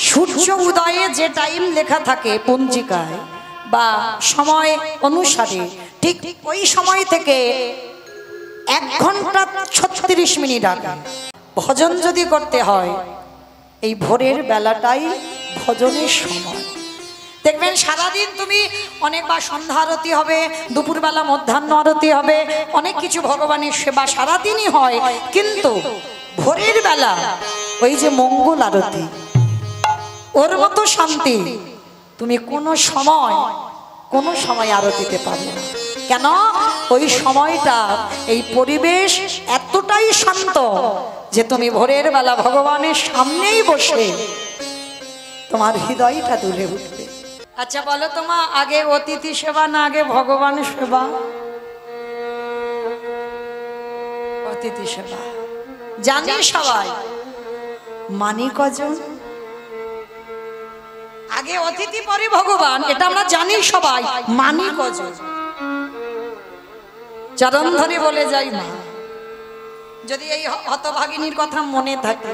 সূর্য উদয়ে যে টাইম লেখা থাকে পঞ্জিকায় বা সময় অনুসারে, ঠিক ওই সময় থেকে 1 ঘন্টা 36 মিনিট আগে ভজন যদি করতে হয়, এই ভোরের বেলাটাই ভজনের সময়। দেখবেন সারাদিন তুমি অনেকবার সন্ধ্যা আরতি হবে, দুপুরবেলা মধ্যাহ্ন আরতি হবে, অনেক কিছু ভগবানের সেবা সারাদিনই হয়, কিন্তু ভোরের বেলা ওই যে মঙ্গল আরতি, ওর মতো শান্তি তুমি কোনো সময় আরতিতে পাবে না। কেন? ওই সময়টা এই পরিবেশ এতটাই শান্ত যে তুমি ভোরের বেলা ভগবানের সামনেই বসে তোমার হৃদয়টা দুলে উঠবে। আচ্ছা বলো তোমার আগে অতিথি সেবা না আগে ভগবান সেবা? অতিথি সেবা জানি সবাই, মানি কজন? আগে অতিথি পরে ভগবান, এটা আমরা জানি সবাই, মানি কজন? চরণ ধরে বলে যাই না, যদি এই হতভাগিনীর কথা মনে থাকে।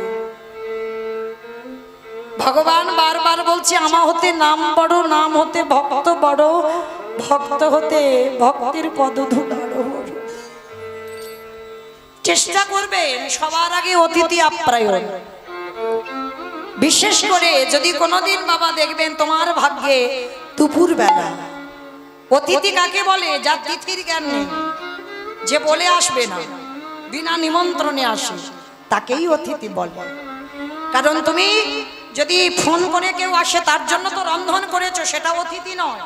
ভগবান বারবার বলছে আমা হতে নাম বড়, নাম হতে ভক্ত বড়, ভক্ত হতে ভক্তের পদধূলা বড়। চেষ্টা করবেন সবার আগে অতিথি আপ্যায়ন। বিশেষ করে যদি কোনোদিন বাবা দেখবেন তোমার ভাগ্যে দুপুর বেলা, অতিথি কাকে বলে? যার তিথির জ্ঞান নেই, যে বলে আসবে না, বিনা নিমন্ত্রণে আসে, তাকেই অতিথি বলে। কারণ তুমি যদি ফোন করে কেউ আসে তার জন্য তো রন্ধন করেছো, সেটা অতিথি নয়।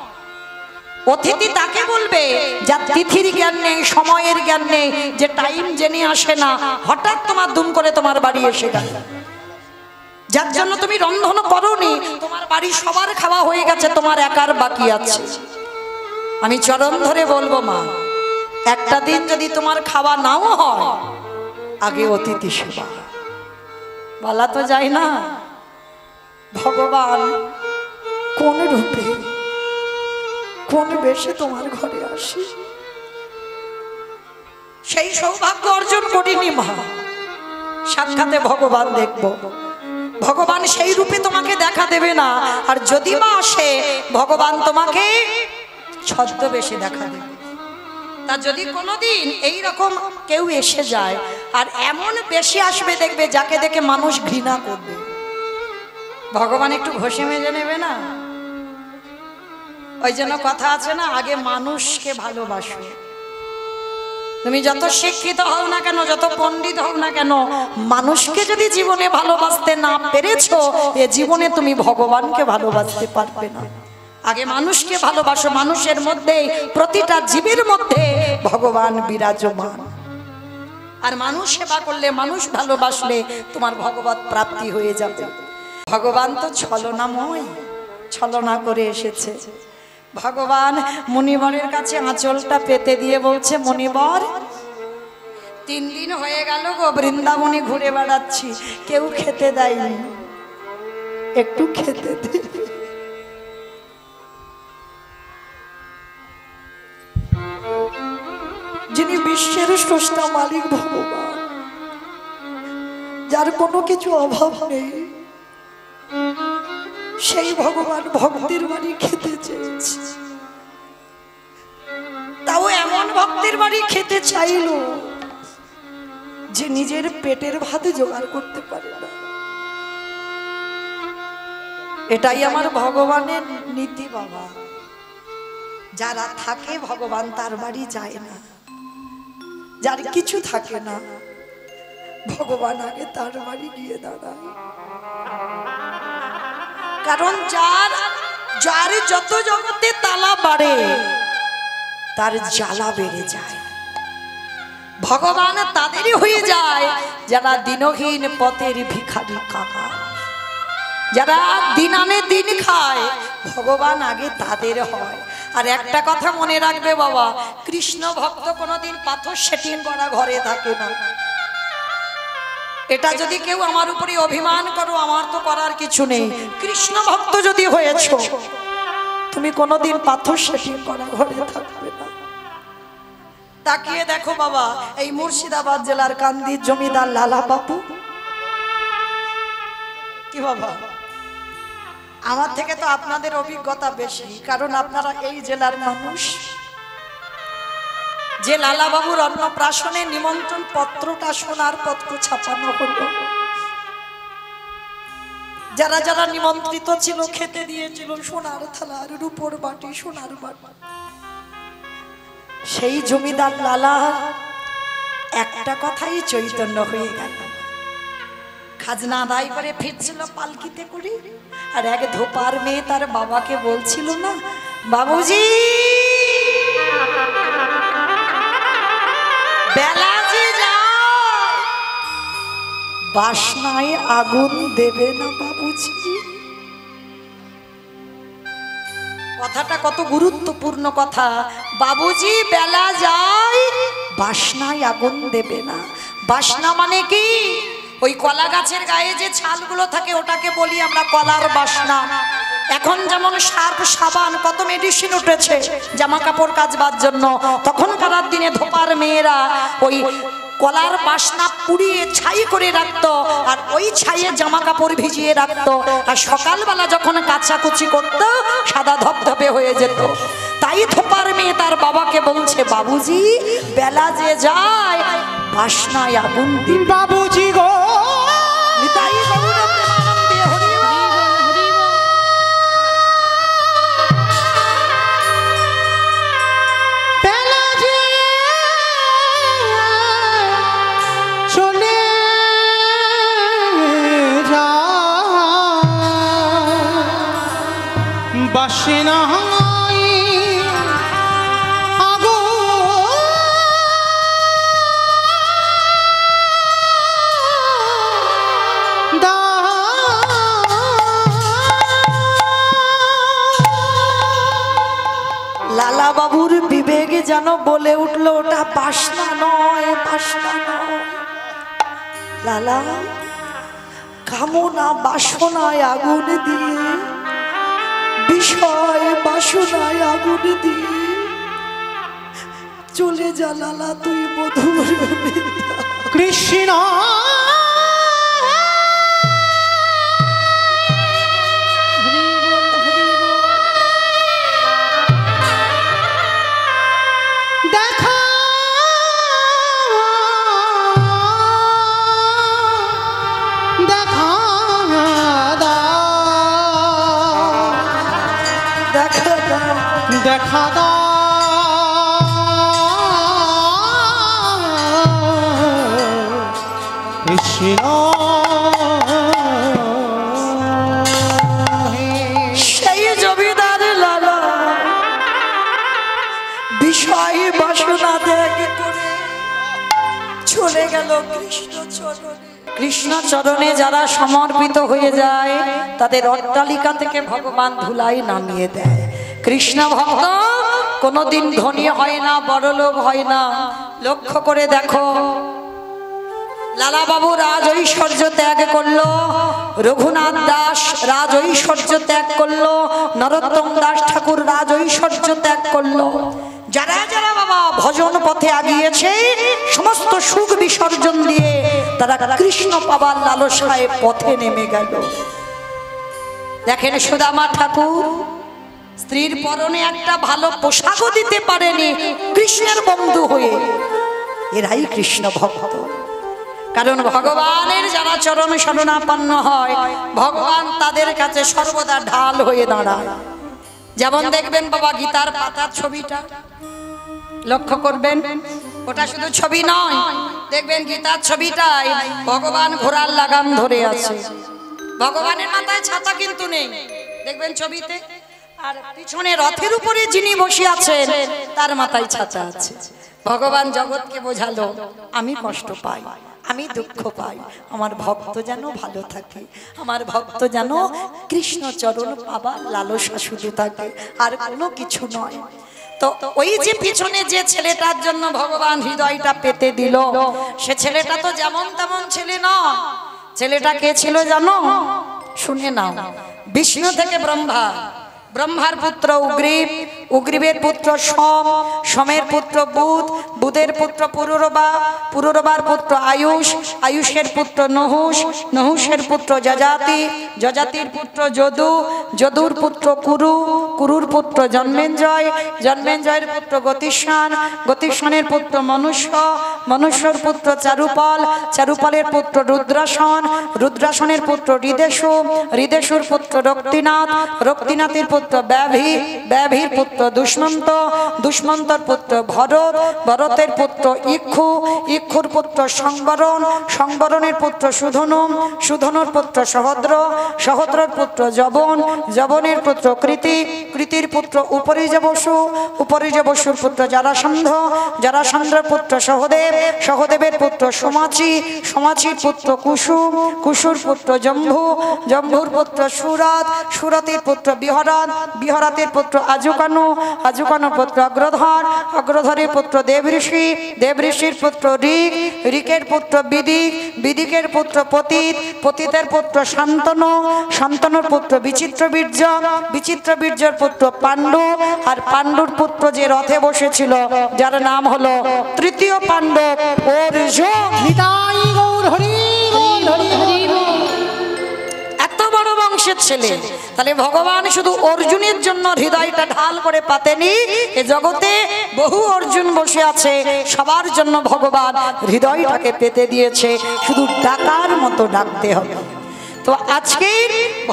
অতিথি তাকে বলবে যার তিথির জ্ঞান নেই, সময়ের জ্ঞান নেই, যে টাইম জেনে আসে না, হঠাৎ তোমার দুম করে তোমার বাড়ি এসে গেল, যার জন্য তুমি রন্ধন করোনি, তোমার বাড়ি সবার খাওয়া হয়ে গেছে, তোমার একার বাকি আছে। আমি চরণ ধরে বলবো মা, একটা দিন যদি তোমার খাওয়া নাও হয়, আগে অতিথি সেবা। বলা তো যায় না ভগবান কোন রূপে কোন বেশে তোমার ঘরে আসে, সেই সৌভাগ্য অর্জন করিনি মা। সাক্ষাতে ভগবান দেখব, ভগবান সেই রূপে তোমাকে দেখা দেবে না, আর যদি বা আসে ভগবান তোমাকে ছদ্মবেশে দেখা দেবে। তা যদি কোনোদিন এইরকম কেউ এসে যায়, আর এমন বেশি আসবে দেখবে যাকে দেখে মানুষ ঘৃণা করবে, ভগবান একটু ঘষে মেজে নেবে না? ওই জন্য কথা আছে না, আগে মানুষকে ভালোবাসো। তুমি যত শিক্ষিত হও না কেন, যত পণ্ডিত হও না কেন, মানুষকে যদি জীবনে ভালোবাসতে না পেরেছো, এ জীবনে তুমি ভগবানকে ভালোবাসতে পারবে না। আগে মানুষকে ভালোবাসো, মানুষের মধ্যে, প্রতিটা জীবের মধ্যে ভগবান বিরাজমান। আর মানুষ সেবা করলে, মানুষ ভালোবাসলে তোমার ভগবত প্রাপ্তি হয়ে যাবে। ভগবান তো ছলনাময়, ছলনা করে এসেছে। ভগবান মুনিবরের কাছে আঁচলটা পেতে দিয়ে বলছে, মুনিবর 3 দিন হয়ে গেল গো বৃন্দাবনে ঘুরে বেড়াচ্ছি, কেউ খেতে দেয়নি, একটু খেতে দে। যিনি বিশ্বের স্রষ্টা মালিক ভগবান, যার কোনো কিছু অভাব নেই, সেই ভগবান ভক্তের বাড়ি খেতে চেয়েছে। তাও এমন ভক্তের বাড়ি খেতে চাইল যে নিজের পেটের ভাত জোগাড় করতে পারে না। এটাই আমার ভগবানের নীতি বাবা। যারা থাকে ভগবান তার বাড়ি যায় না, যার কিছু থাকে না ভগবান আগে তার বাড়ি গিয়ে দাঁড়ায়। কারণ যার যত জগতে তালা বাড়ে, তার জ্বালা বেড়ে যায়। ভগবান তাদেরই হয়ে যায় যারা দিনহীন পথের ভিখারি কাকা, যারা দিন আনে দিন খায়, ভগবান আগে তাদের হয়। আর একটা কথা মনে রাখবে বাবা, কৃষ্ণ ভক্ত কোনোদিন পাথর সেটিং করা ঘরে থাকে না। এটা যদি কেউ আমার উপরে অভিমান করো, আমার তো করার কিছু নেই। কৃষ্ণ ভক্ত যদি হয়েছো, তুমি কোনোদিন পাথর সেটিং করা ঘরে থাকবে না। তাকিয়ে দেখো বাবা, এই মুর্শিদাবাদ জেলার কান্দির জমিদার লালা বাবু, কি বাবা আমার থেকে তো আপনাদের অভিজ্ঞতা বেশি, কারণ আপনারা এই জেলার মানুষ। যে লালাবাবুর অন্নপ্রাশনে নিমন্ত্রণ পত্রটা সোনার পত্র ছাপানো হলো, যারা যারা নিমন্ত্রিত ছিল খেতে দিয়েছিল সোনার থালার রূপোর বাটি, সোনার বাটি। সেই জমিদার লালা একটা কথাই চৈতন্য হয়ে গেল। খাজনা আদায় করে ফিরছিল পালকিতে করে, আর এক ধোপার মেয়ে তার বাবাকে বলছিল না, বাবুজি বেলা যে যায়, বাসনায় আগুন দেবে না বাবুজি। কথাটা কত গুরুত্বপূর্ণ কথা। বাবুজি বেলা যায়, বাসনায় আগুন দেবে না। বাসনা মানে কি? ওই কলা গাছের গায়ে যে ছালগুলো থাকে ওটাকে বলি আমরা কলার বাসনা। এখন যেমন সার্ফ সাবান কত মেডিসিন উঠেছে জামা কাপড় কাচবার জন্য, তখনকার দিনে ধোপার মেয়েরা ওই কলার বাসনা পুড়িয়ে ছাই করে রাখতো, আর ওই ছাইয়ে জামা কাপড় ভিজিয়ে রাখতো, আর সকালবেলা যখন কাচাকুচি করতো সাদা ধপধপে হয়ে যেত। তাই ধোপার মেয়ে তার বাবাকে বলছে, বাবুজি বেলা যে যায়, বাসনায় আগুন দিন বাবুজি গো। নিতাই গৌর প্রেমানন্দে হরি বল। বেলা যে চলে যায়, বাসনা লালা বাবুর বিবেকে যেন বলে উঠলো, ওটা বাসনা নয়, বাসনা নয়। লালা কামনা বাসনায় আগুন দিয়ে, বিষয় বাসনায় আগুন দিয়ে চলে যা লালা তুই মধুর কৃষ্ণ। দেখা কৃষ্ণ। সেই জমিদার লালা বিষয় বাসনা ত্যাগ করে চলে গেল কৃষ্ণ চরণে। কৃষ্ণ চরণে যারা সমর্পিত হয়ে যায় তাদের অট্টালিকা থেকে ভগবান ধুলাই নামিয়ে দেয়। কৃষ্ণ ভক্ত কোনোদিন ধনী হয় না, বড়লোক হয় না। লক্ষ্য করে দেখো, লালাবাবু রাজ ঐশ্বর্য ত্যাগ করলো, রঘুনাথ দাস রাজ ঐশ্বর্য ত্যাগ করলো, নরোত্তম দাস ঠাকুর রাজ ঐশ্বর্য ত্যাগ করলো। যারা যারা বাবা ভজন পথে আগিয়েছে সমস্ত সুখ বিসর্জন দিয়ে তারা কৃষ্ণ পাবার লালসায় পথে নেমে গেল। দেখেন সুদামা ঠাকুর স্ত্রীর পরনে একটা ভালো পোশাকও দিতে পারেনি কৃষ্ণের বন্ধু হয়ে। এরাই কৃষ্ণ ভক্ত। কারণ ভগবানের যারা চরণ শরণাপন্ন হয় ভগবান তাদের কাছে সর্বদা ঢাল হয়ে দাঁড়ায়। যেমন দেখবেন বাবা গীতার পাতার ছবিটা লক্ষ্য করবেন, ওটা শুধু ছবি নয়, দেখবেন গীতার ছবিটায় ভগবান ঘোড়ার লাগাম ধরে আছে। ভগবানের মাথায় ছাতা কিন্তু নেই, দেখবেন ছবিতে। আর পিছনে রথের উপরে যিনি বসে আছেন তার মাথায় ছাতা আছে। ভগবান জগৎকে বোঝালো, আমি কষ্ট পাই, আমি দুঃখ পাই, আমার ভক্ত যেন ভালো থাকে, আমার ভক্ত যেন কৃষ্ণ চরণ পাবার লালসা শুধু থাকে, আর কোনো কিছু নয়। তো ওই যে পিছনে যে ছেলেটার জন্য ভগবান হৃদয়টা পেতে দিল, সে ছেলেটা তো যেমন তেমন ছেলে নয়। ছেলেটা কে ছিল জানো? শুনে নাও। বিষ্ণু থেকে ব্রহ্মা, ব্রহ্মার পুত্র উগ্রীব, উগ্রীবের পুত্র সোম, সোমের পুত্র বুধ, বুধের পুত্র পুরুরবা, পুরুরবার পুত্র আয়ুষ, আয়ুষের পুত্র নহুষ, নহুষের পুত্র যজাতি, যজাতির পুত্র যদু, যদুর পুত্র কুরু, কুরুর পুত্র জন্মেঞ্জয়, জন্মেঞ্জয়ের পুত্র গতিস্বান, গতিস্বানের পুত্র মনুষ্য, মনুষ্যর পুত্র চারুপাল, চারুপালের পুত্র রুদ্রাসন, রুদ্রাসনের পুত্র হৃদেশু, হৃদেশুর পুত্র রক্তিনাথ, রক্তিনাথের পুত্র ব্যাভি, ব্যাভির পুত্র দুষ্মন্ত, দুষ্মন্তর পুত্র ভরত, ভরতের পুত্র ইক্ষু, ইক্ষুর পুত্র সংবরণ, সংবরণের পুত্র সুধনু, সুধনুর পুত্র সহদ্র, সহদ্রর পুত্র যবন, যবনের পুত্র কৃতি, কৃতির পুত্র উপরিজ বসু, উপরিজ বসুর পুত্র জারাসন্ধ, জারাসন্ধের পুত্র সহদেব, সহদেবের পুত্র সোমাচি, সোমাচির পুত্র কুসু, কুসুর পুত্র জম্ভু, জম্ভুর পুত্র সুরত, সুরতের পুত্র বিহরত, বিহরতের পুত্র আজুকানু, আজুকানুর পুত্র অগ্রধর, অগ্রধরের পুত্র দেবঋষি, দেবঋষির পুত্র ঋক, ঋকের পুত্র বিদিক, বিদিকের পুত্র পতিত, পতিতের পুত্র শান্তনু, শান্তনুর পুত্র বিচিত্রবীর্য, বিচিত্রবীর্যের পুত্র পাণ্ডু, আর পাণ্ডুর পুত্র যে রথে বসেছিল যার নাম হলো তৃতীয় পাণ্ডব অর্জুন। নিতাই গৌর হরি বল, হরি হরি বল। এত বড় বংশের ছেলে, তাহলে ভগবান শুধু অর্জুনের জন্য হৃদয়টা ঢাল করে পাতেনি, এ জগতে বহু অর্জুন বসে আছে, সবার জন্য ভগবান হৃদয়টাকে পেতে দিয়েছে, শুধু ডাকার মতো ডাকতে হবে। তো আজকে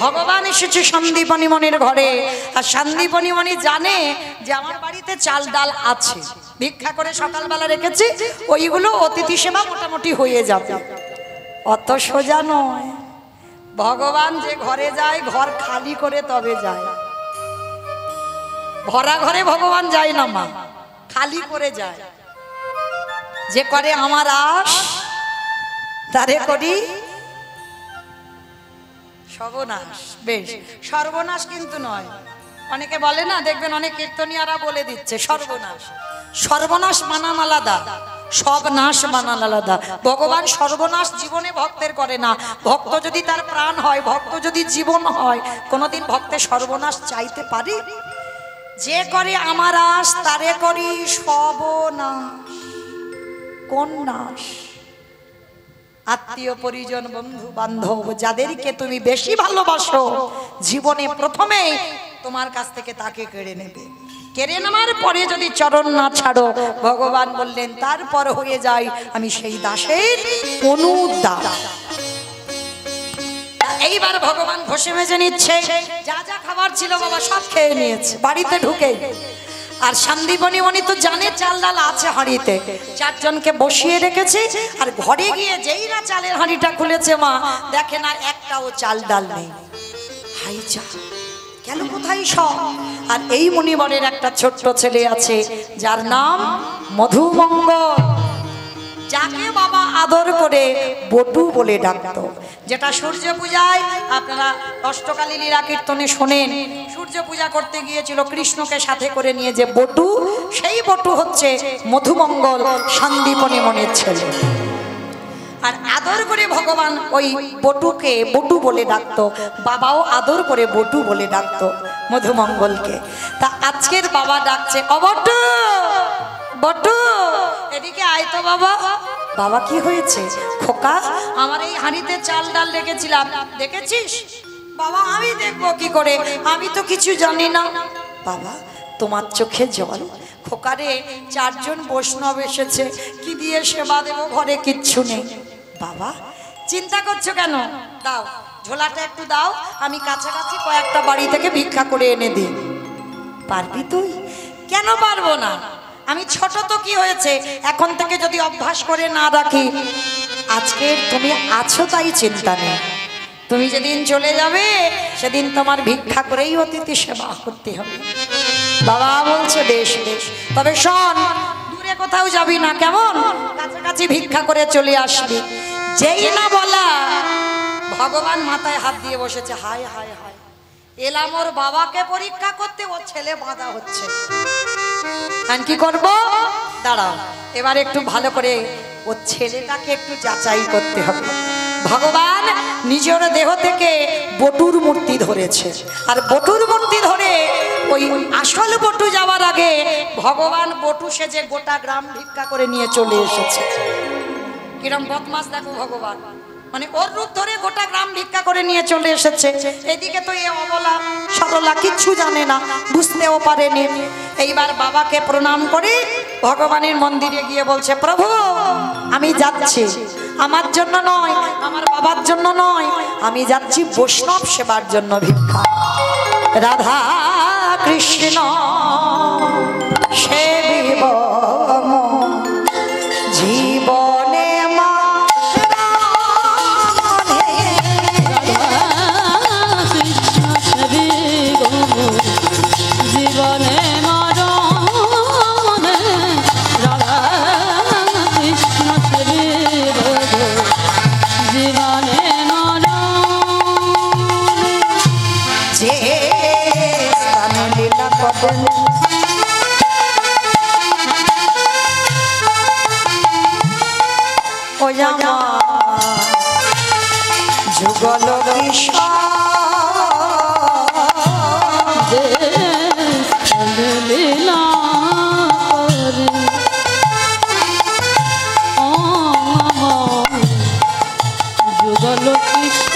ভগবান এসেছে সন্দীপনী মনির ঘরে, আর সন্দীপনী মনি জানে যে আমার বাড়িতে চাল ডাল আছে, ভিক্ষা করে সকালবেলা রেখেছি, ওইগুলো অতিথি সেবা মোটামুটি হয়ে যাবে। অত সোজা নয়, ভগবান যে ঘরে যায় ঘর খালি করে তবে যায়, ভরা ঘরে ভগবান যায় না মা, খালি করে যায়। যে করে আমার আশ তারে করি সর্বনাশ। বেশ, সর্বনাশ কিন্তু নয়, অনেকে বলে না, দেখবেন অনেক কীর্তনিয়ারা বলে দিচ্ছে সর্বনাশ। সর্বনাশ মানান আলাদা, সব নাশ মানান আলাদা। ভগবান সর্বনাশ জীবনে ভক্তের করে না। ভক্ত যদি তার প্রাণ হয়, ভক্ত যদি জীবন হয়, কোনোদিন ভক্তের সর্বনাশ চাইতে পারি? যে করে আমার আশ তারে করি সর্বনাশ। কোন নাশ? আত্মীয় পরিজন বন্ধু বান্ধব যাদেরকে তুমি বেশি ভালোবাসো, জীবনে প্রথমেই তোমার কাছ থেকে তাকে কেড়ে নেবে। কেড়ে নেওয়ার পরে যদি চরণ না ছাড়ো, ভগবান বললেন তারপর হয়ে যায় আমি সেই দাসের অনুদাস। এইবার ভগবান ঘষে মেজে নিচ্ছে, যা যা খাবার ছিল বাবা সব খেয়ে নিয়েছে বাড়িতে ঢুকে। আর সন্দীপনী মনি তো জানে চাল ডাল আছে হাঁড়িতে, চারজনকে বসিয়ে রেখেছে, আর ঘরে গিয়ে যেই না চালের হাঁড়িটা খুলেছে মা দেখে না একটাও চাল ডাল নেই। হাই যা, কেন কোথায় সব? আর এই মণিবরের একটা ছোট্ট ছেলে আছে যার নাম মধুমঙ্গল, যাকে বাবা আদর করে বটু বলে ডাকতো। যেটা সূর্য পূজায় আপনারা অষ্টকালী লীলা কীর্তনে শোনেন, সূর্য পূজা করতে গিয়েছিল কৃষ্ণকে সাথে করে নিয়ে যে বটু, সেই বটু হচ্ছে মধুমঙ্গল সন্দীপনী মনির ছেলে। আর আদর করে ভগবান ওই বটুকে বটু বলে ডাকতো, বাবাও আদর করে বটু বলে ডাকতো মধুমঙ্গলকে। তা আজকের বাবা ডাকছে, ও বটু, বটু এদিকে আয় তো বাবা। বাবা কি হয়েছে? খোকা, আমার এই হাঁড়িতে চাল ডাল রেখেছিলাম, দেখেছিস? বাবা আমি দেখবো কি করে, আমি তো কিছু জানি না। বাবা তোমার চোখে জল। খোকারে, চারজন বৈষ্ণব এসেছে, কি দিয়ে সেবা দেবো, ঘরে কিচ্ছু নেই। বাবা চিন্তা করছো কেন? দাও ঝোলাটা একটু দাও, আমি কাছাকাছি কয়েকটা বাড়ি থেকে ভিক্ষা করে এনে দিই। পারবি তুই? কেন পারবো না, আমি ছোট তো কি হয়েছে, এখন থেকে যদি অভ্যাস করে না রাখি। আজকে তুমি আছো তাই চিন্তা নেই, তুমি যেদিন চলে যাবে সেদিন তোমার ভিক্ষা করেই অতিথি সেবা করতে হবে। বাবা বলছে বেশ বেশ, তবে শোন দূরে কোথাও যাবি না, কেমন? কাছাকাছি ভিক্ষা করে চলে আসবি। যেই না বলা, ভগবান মাথায় হাত দিয়ে বসেছে। হায় হায় হায়, এলাম ওর বাবাকে পরীক্ষা করতে, ওর ছেলে বাঁধা হচ্ছে। কি করবো? দাঁড়াও, এবার একটু ভালো করে ওর ছেলেটাকে একটু যাচাই করতে হবে। ভগবান নিজের দেহ থেকে বটুর মূর্তি ধরেছে, আর বটুর মূর্তি ধরে ওই আসল বটু যাওয়ার আগে ভগবান বটু সেজে গোটা গ্রাম ভিক্ষা করে নিয়ে চলে এসেছে। কিরম বদমাস দেখো ভগবান, মানে ওর রূপ ধরে গোটা গ্রাম ভিক্ষা করে নিয়ে চলে এসেছে। এদিকে তো এ অবলা সরলা কিচ্ছু জানে না, বুঝতেও পারেনি। এইবার বাবাকে প্রণাম করে ভগবানের মন্দিরে গিয়ে বলছে, প্রভু আমি যাচ্ছি, আমার জন্য নয়, আমার বাবার জন্য নয়, আমি যাচ্ছি বৈষ্ণব সেবার জন্য ভিক্ষা। রাধা কৃষ্ণ সেবিব জীবনে মা জীবনে মরণে রাধা কৃষ্ণ সেবি জীবনে মরণে যে স্থানে লীলা করেন ও আমার যুগল কৃষ্ণ লীলা করে ও যুগল কৃষ্ণ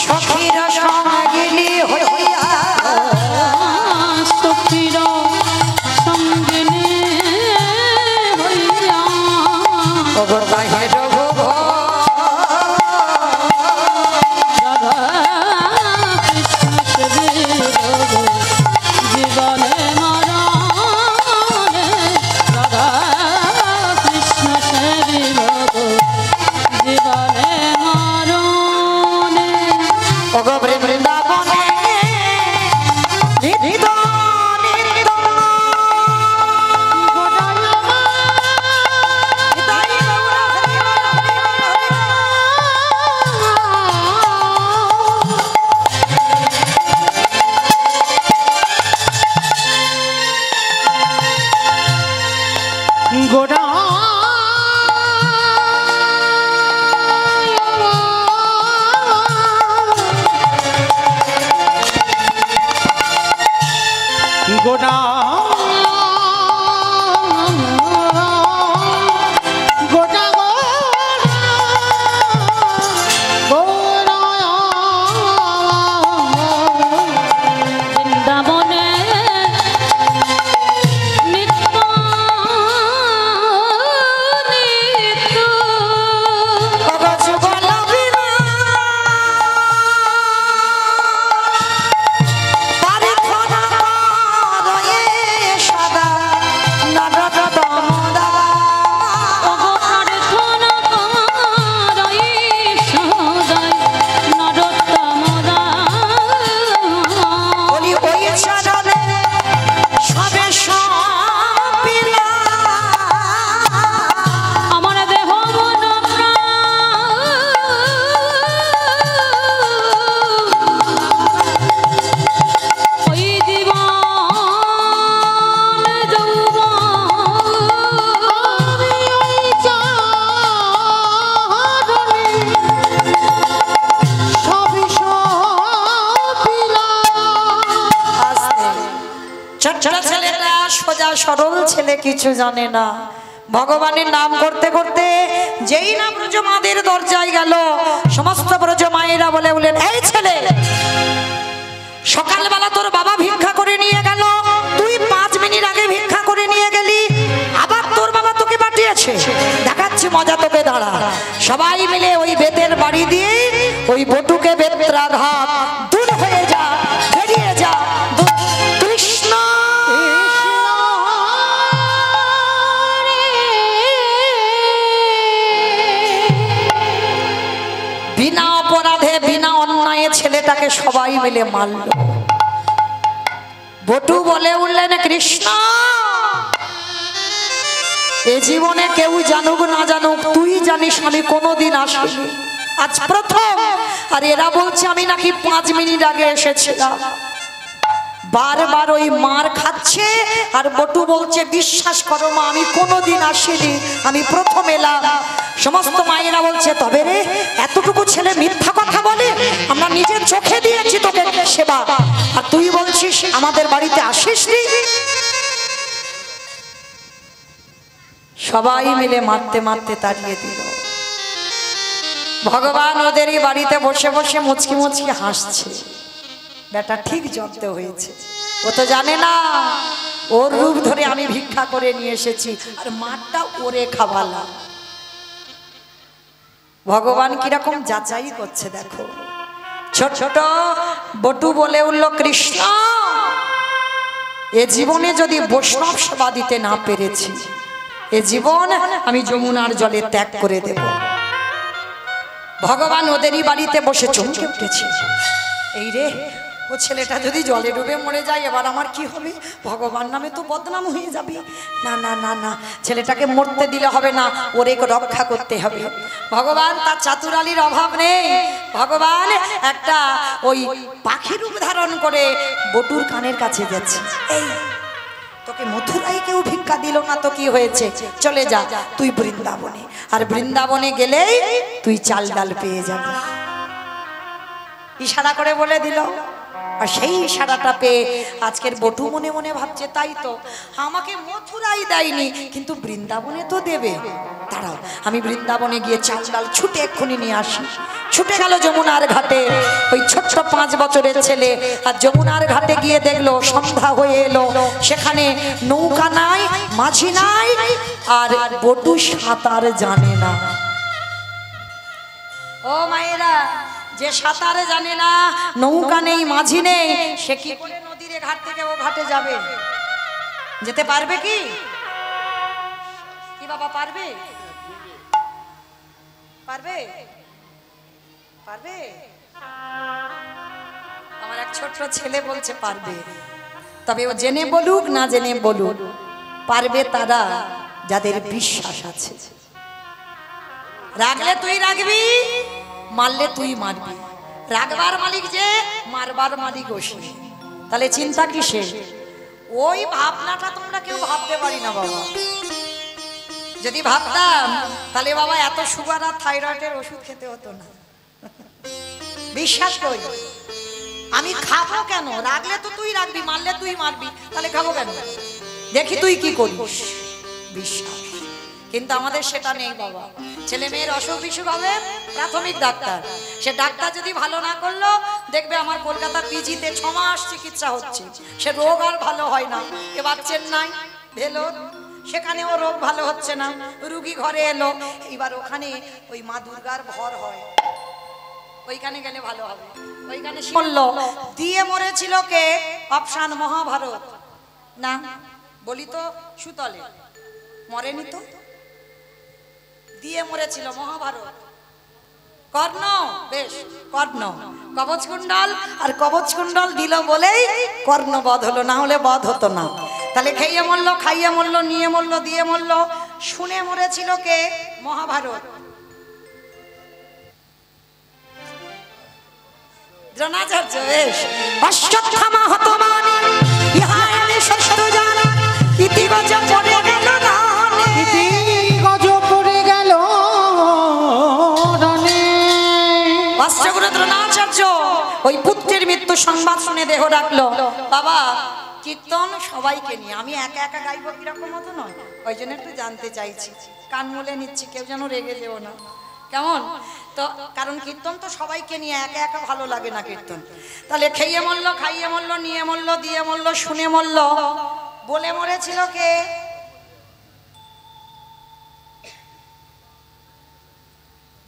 সখীর সঙ্গিনী হইয়া সখীর সঙ্গিনী হইয়া বাহির রাধা কৃষ্ণ সেবি জীবনে মরণে রাধা কৃষ্ণ সেবি জীবনে মরণে বৃন্দাবনে নিত্য নিত্য গোড়া গোড়া গোটা বৃন্দাবনে নিত্য নিত্য প্রার্থনা করাই সদাই নরোত্তম আমার দেহ মন প্রাণ ওই জীবন ছোট্ট ছেলেটা সোজা সরল ছেলে, কিছু জানে না। ভগবানের নাম করতে করতে যেই না ব্রজমাদের দরজায় গেল, সমস্ত ব্রজমায়েরা বলে বলেন, এই ছেলে, সকালবেলা তোর বাবা ভিক্ষা করে নিয়ে গেল, তুই 5 মিনিট আগে ভিক্ষা করে নিয়ে গেলি, আবার তোর বাবা তোকে পাঠিয়েছে, দেখাচ্ছি মজা তোকে, দাঁড়া। সবাই মিলে ওই বেতের বাড়ি দিয়ে ওই বটুকে বেত্রাঘাত দূর হয়ে যা, বেরিয়ে যা। কৃষ্ণ বিনা অপরাধে বিনা অন্যায়ে ছেলেটাকে সবাই মিলে মারল। বটু বলে উঠলেন, কৃষ্ণ এ জীবনে কেউ জানুক না জানুক, তুই জানিস আমি কোনোদিন আসিনি, আজ প্রথম। আর এরা বলছে আমি নাকি 5 মিনিট আগে এসেছিলাম। বারবার ওই মার খাচ্ছে আর বটু বলছে বিশ্বাস করো মা আমি কোনোদিন আসিনি, আমি প্রথম এলাম। সমস্ত মায়েরা বলছে তবে রে এতটুকু ছেলে মিথ্যা কথা বলে, আমরা নিজের চোখে দিয়েছি তোকে সেবা, আর তুই বলছিস আমাদের বাড়িতে আসিসনি। সবাই মিলে মারতে মারতে তাড়িয়ে দিল। ভগবান ওদেরই বাড়িতে বসে বসে মুচকি মুচকি হাসছে, বেটা ঠিক জব্দ হয়েছে। ও তো জানে না ওর রূপ ধরে আমি ভিক্ষা করে নিয়ে এসেছি, আর মারটা ওরে খাওয়ালাম। ভগবান কিরকম যাচাই করছে দেখো। ছোট ছোট বটু বলে উঠল কৃষ্ণ এ জীবনে যদি বৈষ্ণব সেবা দিতে না পেরেছি, এ জীবন আমি যমুনার জলে ত্যাগ করে দেব। ভগবান ওদেরই বাড়িতে বসে চমকে উঠেছে, এই রে ও ছেলেটা যদি জলে ডুবে মরে যায় এবার আমার কি হবে, ভগবান নামে তো বদনাম হয়ে যাবে। না না না না, ছেলেটাকে মরতে দিলে হবে না, ওরে রক্ষা করতে হবে। ভগবান তার চাতুরালির অভাব নেই, ভগবান একটা ওই পাখির রূপ ধারণ করে বটুর কানের কাছে যাচ্ছে, এই তোকে মথুরায় কেউ ভিক্ষা দিল না তো কি হয়েছে, চলে যা তুই বৃন্দাবনে, আর বৃন্দাবনে গেলেই তুই চাল ডাল পেয়ে যাবি। ইশারা করে বলে দিল, আর সেই ইশারাটা পেয়ে আজকের বটু মনে মনে ভাবছে তাই তো, আমাকে মথুরাই দেয়নি কিন্তু বৃন্দাবনে তো দেবে, দাঁড়াও আমি বৃন্দাবনে গিয়ে চাল ডাল ছুটে এক্ষুনি নিয়ে আসি। ছুটে গেল যমুনার ঘাটে, ওই ছোট্ট 5 বছরের ছেলে, আর যমুনার ঘাটে গিয়ে দেখলো সন্ধ্যা হয়ে এলো, সেখানে নৌকা নাই, মাঝি নাই, আর বটু সাঁতার জানে না। ও মায়েরা, যে সাঁতারে জানে না, নৌকা নেই, মাঝি নেই, সে কি করে নদীর ঘাট থেকে ও ঘাটে যাবে? যেতে পারবে কি? কি বাবা পারবে? পারবে? পারবে? আমার এক ছোট্ট ছেলে বলছে পারবে, তবে ও জেনে বলুক না জেনে বলুক, পারবে তারা যাদের বিশ্বাস আছে। রাগলে তুই রাগবি, মারলে তুই মারবি, রাগবার মালিক যে, মারবার মালিক ওসে, তাহলে চিন্তা কিসে? ওই ভাবনাটা তোমরা কেউ ভাবতে পারি না বাবা। যদি ভাবতাম তাহলে বাবা এত সুগার আর থাইরয়েডের ওষুধ খেতে হতো না। বিশ্বাস করি আমি খাবো কেন? রাগলে তো তুই রাখবি, মারলে তুই মারবি, তাহলে খাবো কেন? দেখি তুই কি করিস, বিশ্বাস। কিন্তু আমাদের সেটা নেই বাবা। ছেলে মেয়ের অসুখ বিসুখ হবে, প্রাথমিক ডাক্তার, সে ডাক্তার যদি ভালো না করলো, দেখবে আমার কলকাতার পিজিতে 6 মাস চিকিৎসা হচ্ছে, সে রোগ আর ভালো হয় না। এবার চেন্নাই ভেলোর, সেখানেও রোগ ভালো হচ্ছে না, রুগী ঘরে এলো, এবার ওখানে ওই মা দুর্গার ভর হয়, ওইখানে গেলে ভালো হবে। ওইখানে বলল দিয়ে মরেছিল কে? অপশান মহাভারত না, বলি তো সুতলে মরেনি তো, দিয়ে মরেছিল মহাভারত। কর্ণ, বেশ কর্ণ, কবচ কুণ্ডল, আর কবচ কুণ্ডল দিল বলেই কর্ণ বধ হলো, না হলে বধ হতো না। তাহলে খেয়ে মরলো, খাইয়ে মরলো, নিয়ে মরলো, দিয়ে মরলো, শুনে মরেছিল কে? মহাভারত। দ্রোণাচার্য, বেশ অশ্বত্থামা হতমানি ইহানি ষষ্ঠ জানা ইতিগজ পড়ে গেল না, ইতিগজ পড়ে গেল রণে। অষ্টগুরু দ্রোণাচার্য ওই পুত্রের মৃত্যু সংবাদ শুনে দেহ রাখলো। বাবা কীর্তন সবাইকে নিয়ে, আমি একা একা গাইবো কিরকম মতো নয়, ওই জন্য একটু জানতে চাইছি, কান মুলে নিচ্ছি, কেউ যেন রেগে যেও না, কেমন? তো কারণ কীর্তন তো সবাইকে নিয়ে, একা একা ভালো লাগে না কীর্তন। তাহলে খেয়ে মরলো, খাইয়ে মরলো, নিয়ে মরলো, দিয়ে মরলো, শুনে মরলো, বলে মরেছিল কে?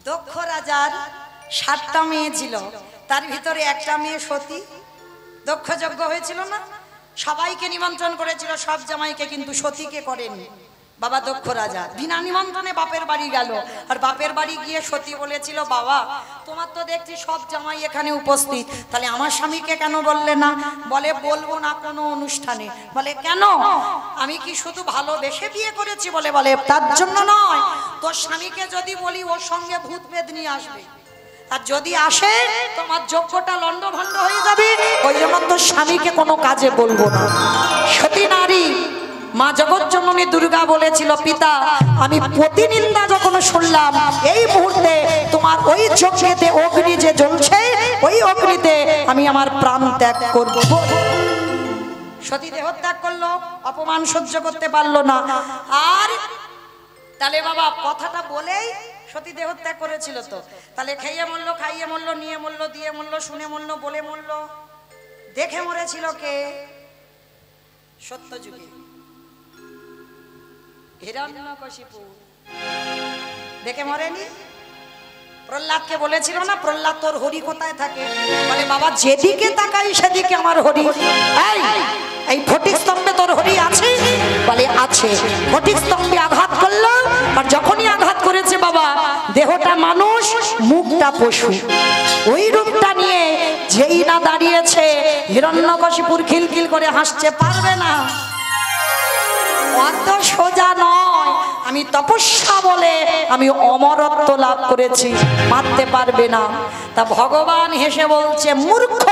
দক্ষ রাজার 7টা মেয়ে ছিল, তার ভিতরে একটা মেয়ে সতী। দক্ষ যজ্ঞ হয়েছিল না, সবাইকে নিমন্ত্রণ করেছিল, সব জামাইকে, কিন্তু সতীকে করেনি। বাবা দক্ষ রাজা বিনা নিমন্ত্রণে বাপের বাড়ি গেল, আর বাপের বাড়ি গিয়ে সতী বলেছিল, বাবা তোমার তো দেখছি সব জামাই এখানে উপস্থিত, তাহলে আমার স্বামীকে কেন বললে না? বলে বলবো না কোনো অনুষ্ঠানে। বলে কেন? আমি কি শুধু ভালোবেসে বিয়ে করেছি বলে? বলে তার জন্য নয়, তোর স্বামীকে যদি বলি ওর সঙ্গে ভূত পেদ নিয়ে আসবে, আর যদি আসে তোমার যোগ্যটা লন্ডভন্ড হয়ে যাবে। ওই জন্য তোর স্বামীকে কোনো কাজে বলবো না। সতী নারী মা জগৎজননী দুর্গা বলেছিল, পিতা আমি প্রতিনিন্দা যখন শুনলাম, এই মুহূর্তে তোমার ওই যজ্ঞেতে অগ্নি যে জ্বলছে, ওই অগ্নিতে আমি আমার প্রাণ ত্যাগ করব। সতী দেহ ত্যাগ করলো, অপমান সহ্য করতে পারলো না। আর তাহলে বাবা কথাটা বলেই সতী দেহ ত্যাগ করেছিল। তো তাহলে খাইয়ে মরলো, খাইয়ে মরলো, নিয়ে মরলো, দিয়ে মরলো, শুনে মরলো, বলে মরলো, দেখে মরেছিল কে? সত্য যুগে হিরণ্যকশিপু দেখে মরেনি। প্রহ্লাদকে বলেছিল না, প্রহ্লাদ তোর হরি কোথায় থাকে? বলে বাবা যেদিকে তাকাই সেদিকে আমার হরি। এই ফটিক স্তম্ভে তোর হরি আছে? বলে আছে। ফটিক স্তম্ভে আঘাত করলো, আর যখনই আঘাত করেছে বাবা, দেহটা মানুষ, মুখটা পশু, ওই রূপটা নিয়ে যেই না দাঁড়িয়েছে, হিরণ্যকশিপুর খিলখিল করে হাসছে, পারবে না। অত সোজা নয়, আমি তপস্যা বলে আমি অমরত্ব লাভ করেছি, মারতে পারবে না। তা ভগবান হেসে বলছে, মূর্খ,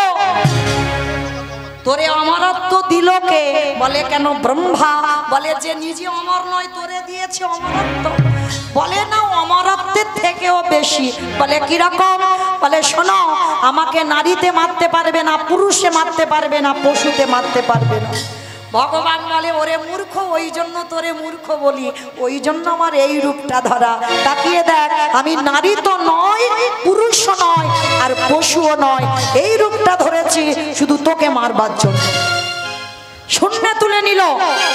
তোরে অমরত্ব দিল কে? বলে কেন? ব্রহ্মা। বলে যে নিজে অমর নয়, তোরে দিয়েছে অমরত্ব। বলে না, অমরত্বের থেকেও বেশি। বলে কিরকম? বলে শোনো, আমাকে নারীতে মারতে পারবে না, পুরুষে মারতে পারবে না, পশুতে মারতে পারবে না। ভগবান বলে, ওরে মূর্খ, ওই জন্য তোরে মূর্খ বলি, ওই জন্য আমার এই রূপটা ধরা। তাকিয়ে দেখ, আমি নারী তো নয়, পুরুষও নয়, আর পশুও নয়, এই রূপটা ধরেছি শুধু তোকে মারবার জন্য। শূন্য তুলে নিল,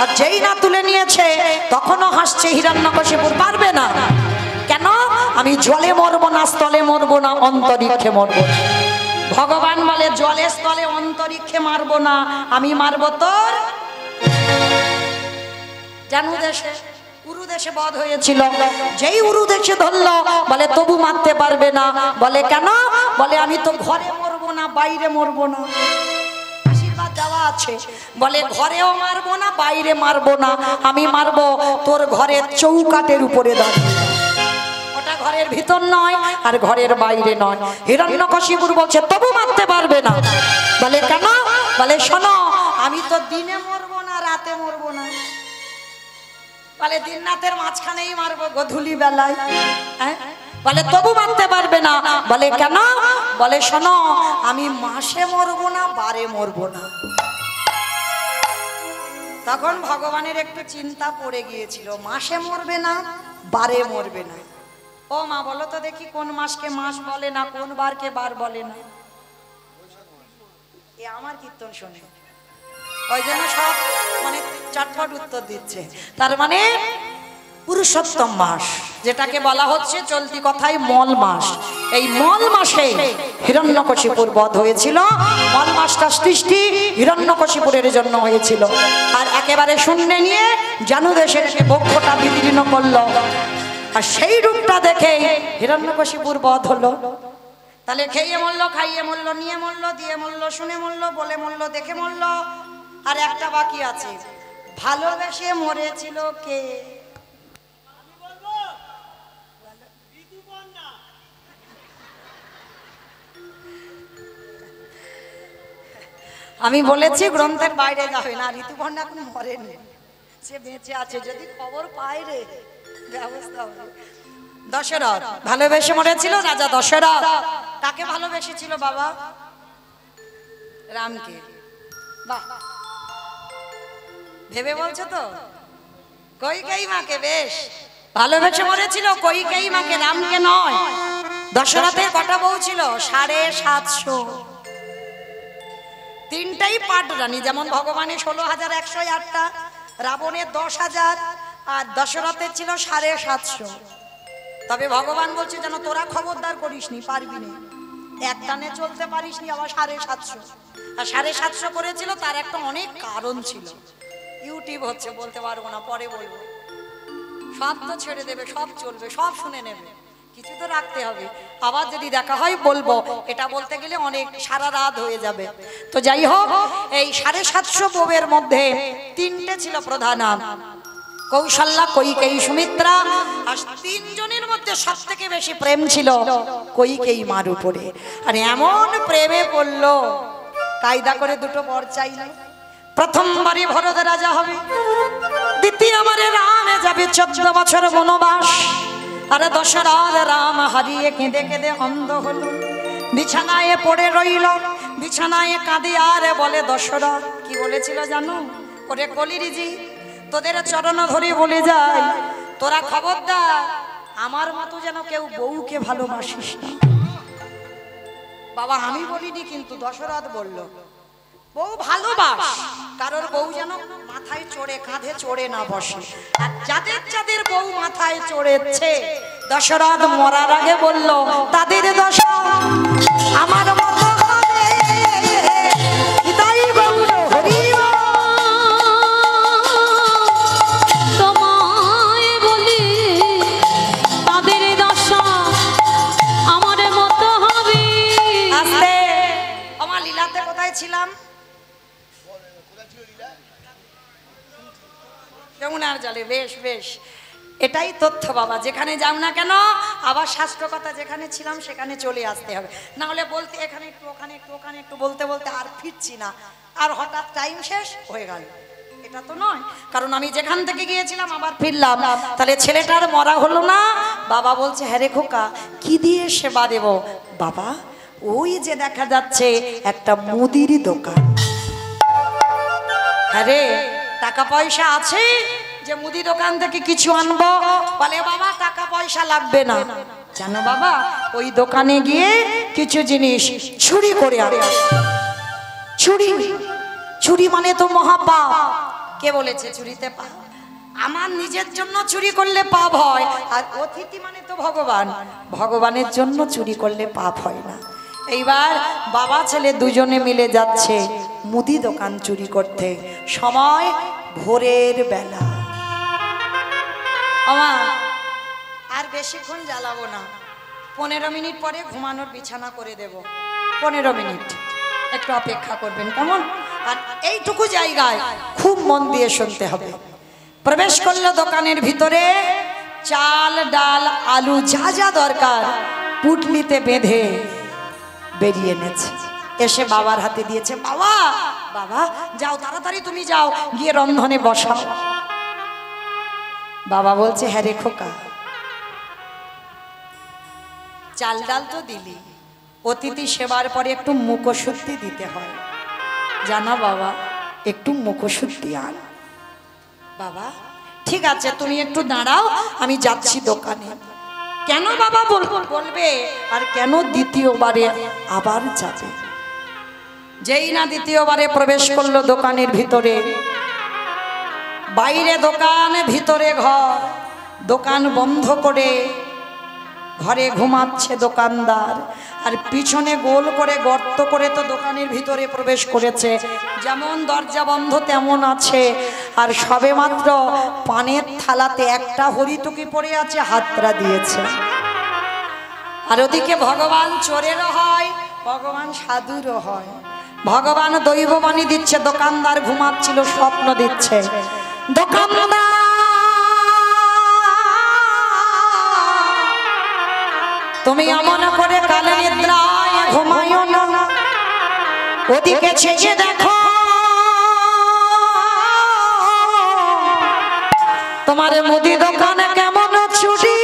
আর যেই না তুলে নিয়েছে তখনও হাসছে হিরণ্যকশিপুর, পারবে না। কেন? আমি জলে মরবো না, স্থলে মরবো না, অন্তরিক্ষে মরবো না। ভগবান বলে, জলে স্থলে অন্তরিক্ষে মারবো না, আমি মারবো তোর জানু দেশে। উরু দেশে বধ হয়েছিল, যেই উরু দেশে ধরলো, বলে তবু মারতে পারবে না। বলে কেন? বলে আমি তো ঘরে মরবো না, বাইরে মরবো না। আশীর্বাদ দেওয়া আছে, বলে ঘরেও মারবো না, বাইরে মারবো না, আমি মারবো তোর ঘরের চৌকাটের উপরে দাঁড়িয়ে। ওটা ঘরের ভিতর নয়, আর ঘরের বাইরে নয়। হিরণ্যকশিপুর বলছে, তবু মারতে পারবে না। বলে কেন? বলে শোনো, আমি তো দিনে মরবো না, রাতে মরবো না। বলে দিন রাতের মাঝখানেই মারবো, গধূলি বেলায়। বলে তবু মারতে পারবে না। বলে কেন? বলে শোনো, আমি মাসে মরবো না, বারে মরবো না। তখন ভগবানের একটু চিন্তা পড়ে গিয়েছিল, মাসে মরবে না, বারে মরবে না। ও মা, বলো তো দেখি, কোন মাসকে মাস বলে না, কোন বারকে বার বলে না? এ আমার কীর্তন শোনে, ওই জন্য সব মানে চটপট উত্তর দিচ্ছে। তার মানে পুরুষোত্তম মাস, যেটাকে বলা হচ্ছে চলতি কথায় মল মাস। এই মল মাসে হিরণ্যকশিপুর বধ হয়েছিল। মল মাসটা সৃষ্টি হিরণ্যকশিপুরের জন্য হয়েছিল। আর একেবারে শূন্য নিয়ে জানু দেশের সে বক্ষটা বিদীর্ণ করলো, আর সেই রূপটা দেখে হিরণ্যকশিপুর বধ হলো। তাহলে খেয়ে মরলো, খাইয়ে মরলো, নিয়ে মরলো, দিয়ে মরলো, শুনে মরলো, বলে মরলো, দেখে মরলো। আর একটা বাকি আছে, ভালোবেসে মরেছিল কে? আমি বলেছি গ্রন্থের বাইরে যাবে না। ঋতুপর্ণা এখন মরেনি, সে বেঁচে আছে, যদি খবর পায় রে ব্যবস্থা হবে। দশরথ ভালোবেসে মরেছিল, রাজা দশরথ। কাকে ভালোবেসেছিল বাবা? রামকে। বাহ, ভেবে বলছো তো? কইকেয়ী মাকে বেশ ভালোবেসে মরেছিল, কইকেয়ী মাকে, রামকে নয়। দশরথের কটা বউ ছিল? 750। তিনটাই পাট রানী, যেমন ভগবানের 16,108টা, রাবণের 10,000, আর দশরথের ছিল 750। তবে ভগবান বলছে যেন তোরা খবরদার করিসনি, পারবি না, এক টানে চলতে পারিসনি, আবার 750। আর 750 করেছিল, তার একটা অনেক কারণ ছিল। ইউটিউব হচ্ছে, বলতে পারবো না, পরে বলবো। সব তো ছেড়ে দেবে, সব চলবে, সব শুনে নেবে, কিছু তো রাখতে হবে। আবার যদি দেখা হয় বলবো, এটা বলতে গেলে অনেক সারা রাত হয়ে যাবে। তো যাই হোক, এই 750 বউয়ের মধ্যে তিনটে ছিল প্রধান, কৌশল্যা, কইকেয়ী, সুমিত্রা। আর তিনজনের মধ্যে মধ্যে সব থেকে বেশি প্রেম ছিল কইকেয়ী মার উপরে। আর এমন প্রেমে পড়লো, কায়দা করে দুটো বর চাইল। প্রথমবারই ভরত রাজা হবে, দ্বিতীয়বারে রামে যাবে 14 বছর বনবাস। আর দশরথ রাম হারিয়ে কেঁদে কেঁদে অন্ধ হলো, বিছানায় পড়ে রইল, বিছানায় কাঁদে আর বলে দশরথ কি বলেছিল জানো? ওরে কলিরিজি, তোদের চরণ ধরে বলে যায়, তোরা খবরদার আমার মতো যেন কেউ বউকে ভালোবাসিস না। বাবা আমি বলিনি, কিন্তু দশরথ বলল বউ ভালোবাস, কারোর বউ যেন মাথায় চড়ে কাঁধে চড়ে না বসে। আর যাদের যাদের বউ মাথায় চড়েছে, দশরথ মরার আগে বলল তাদের দশা আমার মতো হবে। তাই গৌর হরি তোমায় বলি তাদের দশা আমার মতো হবে। আস্তে। আমার লীলাতে কোথায় ছিলাম? যমুনার জলে। বেশ বেশ, এটাই তথ্য বাবা। যেখানে যাও না কেন আবার শাস্ত্র কথা যেখানে ছিলাম সেখানে চলে আসতে হবে, না হলে বলতে এখানে একটু ওখানে একটু ওখানে একটু বলতে বলতে আর ফিরছি না, আর হঠাৎ টাইম শেষ হয়ে গেল। এটা তো নয়, কারণ আমি যেখান থেকে গিয়েছিলাম আবার ফিরলাম, তাহলে ছেলেটার মরা হলো না। বাবা বলছে হ্যাঁ রে খোকা, কি দিয়ে সেবা দেব? বাবা ওই যে দেখা যাচ্ছে একটা মুদির দোকান। হ্যাঁ রে, টাকা পয়সা আছে যে মুদি দোকান থেকে কিছু আনবো? বলে বাবা টাকা পয়সা লাগবে না, জানো বাবা ওই দোকানে গিয়ে কিছু জিনিস চুরি করে আনে। চুরি, চুরি মানে তো মহাপাপ। কে বলেছে চুরিতে পাপ? আমার নিজের জন্য চুরি করলে পাপ হয়, আর অতিথি মানে তো ভগবান, ভগবানের জন্য চুরি করলে পাপ হয় না। এইবার বাবা ছেলে দুজনে মিলে যাচ্ছে মুদি দোকান চুরি করতে। সময় ভোরের বেলা। আমা আর বেশিক্ষণ জ্বালাবো না, 15 মিনিট পরে ঘুমানোর বিছানা করে দেব। 15 মিনিট একটু অপেক্ষা করবেন কেমন? আর এইটুকু জায়গায় খুব মন দিয়ে শুনতে হবে। প্রবেশ করলো দোকানের ভিতরে, চাল ডাল আলু যা যা দরকার পুটলিতে বেঁধে বেরিয়ে এনেছে, এসে বাবার হাতে দিয়েছে। বাবা বাবা যাও তাড়াতাড়ি তুমি যাও, গিয়ে রন্ধনে বসাও। বাবা বলছে হ্যাঁ রে খোকা, চাল ডাল তো দিলি, অতিথি সেবার পরে একটু মুখশুদ্ধি দিতে হয়, জানা বাবা একটু মুখশুদ্ধি আন। বাবা ঠিক আছে তুমি একটু দাঁড়াও, আমি যাচ্ছি দোকানে। কেন বাবা? বলবে আর কেন দ্বিতীয়বারে আবার যাবে? যেই না দ্বিতীয়বারে প্রবেশ করলো দোকানের ভিতরে, বাইরে দোকান ভিতরে ঘর, দোকান বন্ধ করে ঘরে ঘুমাচ্ছে দোকানদার, আর পিছনে গোল করে গর্ত করে তো দোকানের ভিতরে প্রবেশ করেছে, যেমন দরজা বন্ধ তেমন আছে। আর সবেমাত্র পানের থালাতে একটা হরিতকি পড়ে আছে, হাতরা দিয়েছে। আর ওদিকে ভগবান চোরেরও হয়, ভগবান সাধুরও হয়। ভগবান দৈববাণী দিচ্ছে, দোকানদার ঘুমাচ্ছিল স্বপ্ন দিচ্ছে। দোকানদার তুমি এমন করে কালে নিদ্রায় ঘুমাইও না, ওদিকে ছেঁকে দেখো তোমার মুদি দোকানে কেমন চুরি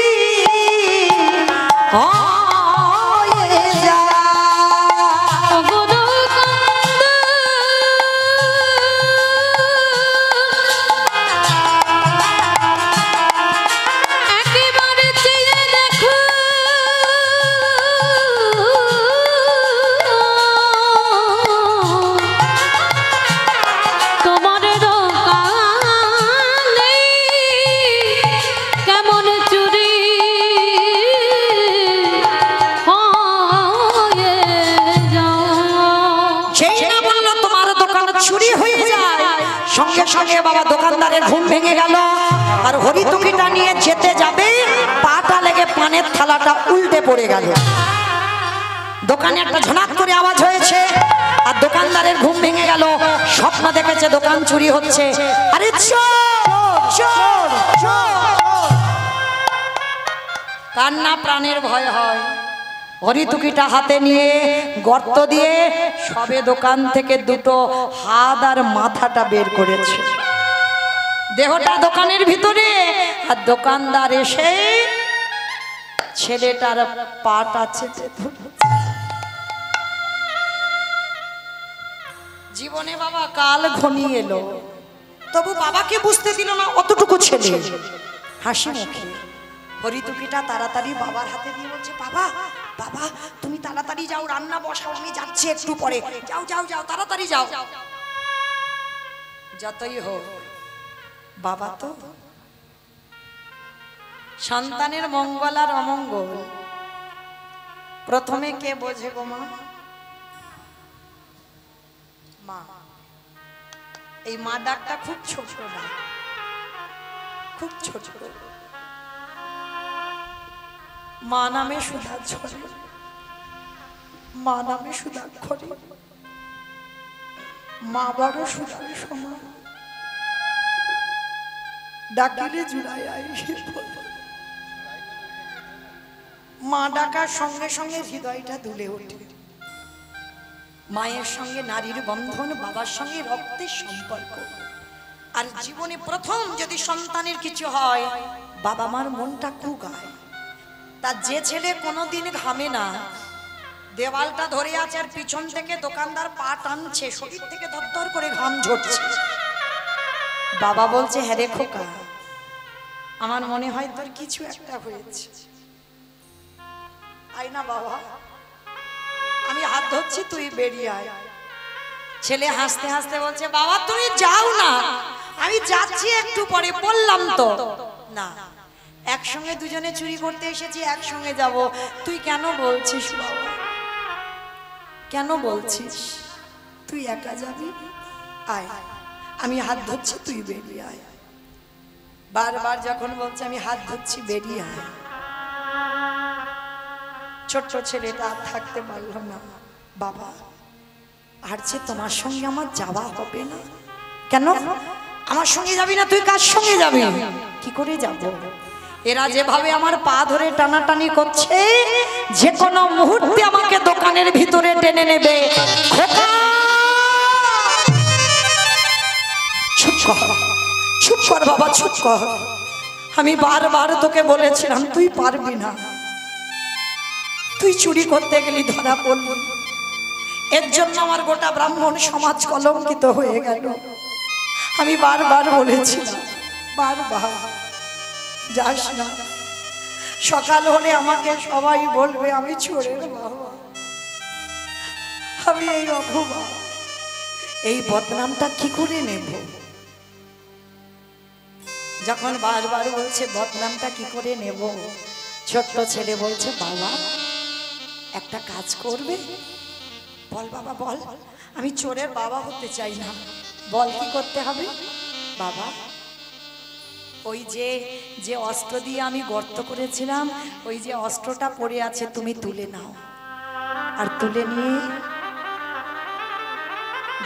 হয়ে যায়। সঙ্গে সঙ্গে বাবা দোকানদারের ঘুম ভেঙে গেল, আর হরিতুকিটা নিয়ে যেতে যাবে, পাটা লেগে পানের থালাটা উল্টে পড়ে গেল। দোকানে একটা ঝনাক করে আওয়াজ হয়েছে, আর দোকানদারের ঘুম ভেঙে গেল। স্বপ্ন দেখেছে দোকান চুরি হচ্ছে। আরে চোর চোর চোর! কার না প্রাণের ভয় হয়? হরিতুকিটা হাতে নিয়ে গর্ত দিয়ে সবে দোকান থেকে দুটো হাত আর মাথাটা বের করেছে, দেহটা দোকানের ভিতরে, আর দোকানদার এসে ছেলেটার পাটা চেপে ধরেছে। জীবনে বাবা কাল ঘনিয়ে এলো, তবু বাবাকে বুঝতে দিল না। অতটুকু ছেলে হাসি মুখে হরিতুকিটা তাড়াতাড়ি বাবার হাতে দিয়ে বলছে, বাবা বাবা তুমি তাড়াতাড়ি যাও, রান্না বসাও, আমি যাচ্ছি একটু পরে, যাও যাও যাও তাড়াতাড়ি যাও। যতই হোক বাবা তো, সন্তানের মঙ্গল আর অমঙ্গল প্রথমে কে বোঝে গো মা? মা। এই মা ডাকটা খুব ছোট ডাক, খুব ছোট। মা নামে সুধা ঝরে, মা নামে সুধাক্ষরে, মা বড় সুধার সমান, ডাকিলে জুড়াই আইসে বলে। মা ডাকার সঙ্গে সঙ্গে হৃদয়টা দুলে ওঠে। মায়ের সঙ্গে নারীর বন্ধন, বাবার সঙ্গে রক্তের সম্পর্ক। আর জীবনে প্রথম যদি সন্তানের কিছু হয়, বাবা মার মনটা কুগায়। তার যে ছেলে কোনোদিন ঘামে না, দেওয়ালটা ধরে আছে আর পিছন থেকে দোকানদার পা টানছে, শরীর থেকে দরদর করে ঘাম ঝরছে, বাবা বলছে, হ্যাঁ রে খোকা, আমার মনে হয় তোর কিছু একটা হয়েছে, আয় না বাবা, আমি হাত ধরছি, তুই বেরিয়ে আয়। ছেলে হাসতে হাসতে বলছে, বাবা তুমি যাও না, আমি যাচ্ছি একটু পরে, বললাম তো। না, একসঙ্গে দুজনে চুরি করতে এসেছি, একসঙ্গে যাব, তুই কেন বলছিস বাবা, কেন বলছিস? তুই একা যাবি, আয়, আমি হাত ধরছি, তুই বেরিয়ে আয়। বারবার যখন বলছে আমি হাত ধরছি, বেরিয়ে আয়, ছোট্ট ছেলেটা আর থাকতে পারল না। বাবা, আর যে তোমার সঙ্গে আমার যাওয়া হবে না। কেন আমার সঙ্গে যাবি না? তুই কার সঙ্গে যাবি? কি করে যাব? এরা যেভাবে আমার পা ধরে টানাটানি করছে, যে কোনো মুহূর্তে আমাকে দোকানের ভিতরে টেনে নেবে। চুপ কর, চুপ কর বাবা, চুপ কর। আমি বারবার তোকে বলেছিলাম তুই পারবি না, তুই চুরি করতে গেলি ধরা পড়বি, এর জন্য আমার গোটা ব্রাহ্মণ সমাজ কলঙ্কিত হয়ে গেল। আমি বারবার বলেছিলাম, বারবার যাস না, সকাল হলে আমাকে সবাই বলবে আমি চোরের বাবা, আমি এই অভবা, এই বদনামটা কি করে নেব? যখন বারবার বলছে বদনামটা কি করে নেব, ছোট্ট ছেলে বলছে, বাবা একটা কাজ করবে? বল বাবা বল, আমি চোরের বাবা হতে চাই না, বল কি করতে হবে? বাবা ওই যে অস্ত্র দিয়ে আমি গর্ত করেছিলাম, ওই যে অস্ত্রটা পড়ে আছে তুমি তুলে নাও, আর তুলে নিয়ে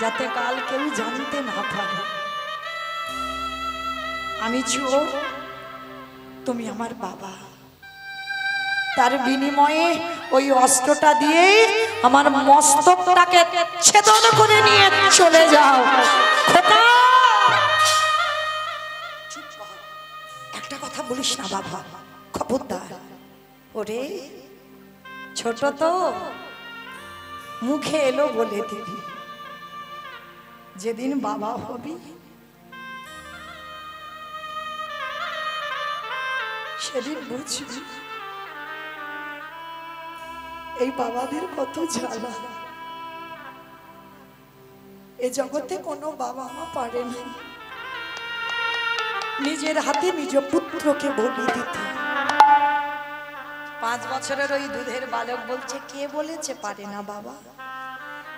যাতে কাল কেউ জানতে না পারে আমি চোর, তুমি আমার বাবা, তার বিনিময়ে ওই অস্ত্রটা দিয়ে আমার মস্তকটাকে ছেদন করে নিয়ে চলে যাও। একটা কথা বলিস না বাবা, খবরদার। ওরে ছোট তো, মুখে এলো বলে দিবি, যেদিন বাবা হবি সেদিন বুঝবি এই বাবাদের কত জ্বালা। এ জগতে কোনো বাবা মা পারে না নিজের হাতে নিজ পুত্রকে বলি দিতে। 5 বছরের ওই দুধের বালক বলছে, কে বলেছে পারে না বাবা?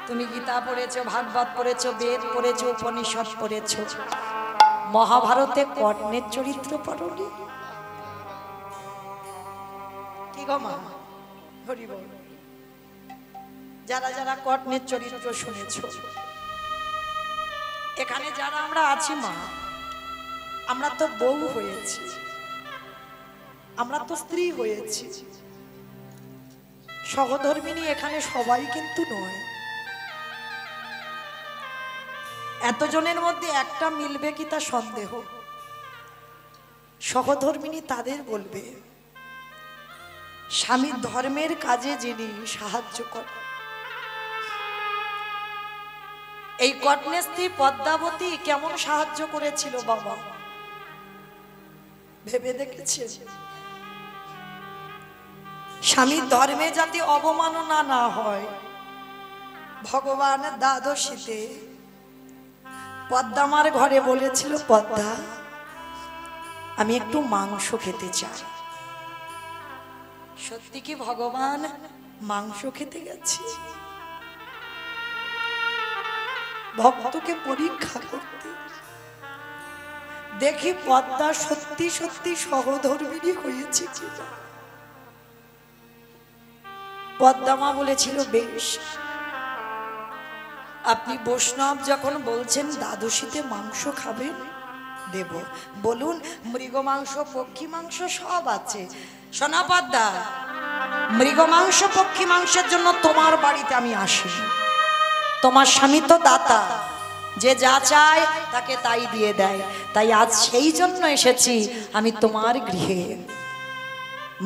তুমি গীতা পড়েছো, ভাগবত পড়েছো, বেদ পড়েছো, উপনিষদ পড়েছো, মহাভারতে কর্ণের চরিত্র পড়নি? কি গো মা, হরি বল। যারা যারা কর্ণের চরিত্র শুনেছ, এখানে যারা আমরা আছি মা, আমরা তো বউ হয়েছি, আমরা তো স্ত্রী হয়েছি, সহধর্মিনী এখানে সবাই কিন্তু নয়। এতজনের মধ্যে একটা মিলবে কি তা সন্দেহ। সহধর্মিনী তাদের বলবে স্বামীর ধর্মের কাজে যিনি সাহায্য করেন। এই কটনেস্ত্রী পদ্মাবতী কেমন সাহায্য করেছিল বাবা, ভেবে দেখেছে? স্বামীর ধর্মে যাতে অবমাননা না হয়, ভগবান দ্বাদশীতে পদ্মামার ঘরে বলেছিল, পদ্মা আমি একটু মাংস খেতে চাই। সত্যি কি ভগবান মাংস খেতে গেছে? ভক্তকে পরীক্ষা করতে, দেখি পদ্মা সত্যি সত্যি সহধর্মিনী হয়েছে কিনা। পদ্মামা বলেছিল, বেশ, আপনি বৈষ্ণব যখন বলছেন দ্বাদশীতে মাংস খাবেন, দেব। বলুন, মৃগ মাংস, পক্ষী মাংস সব আছে। সোনা পদ্মা, মৃগ মাংস, পক্ষী মাংসের জন্য তোমার বাড়িতে আমি আসি। তোমার স্বামী তো দাতা, যে যা চায় তাকে তাই দিয়ে দেয়। তাই আজ সেই জন্য এসেছি আমি তোমার গৃহে।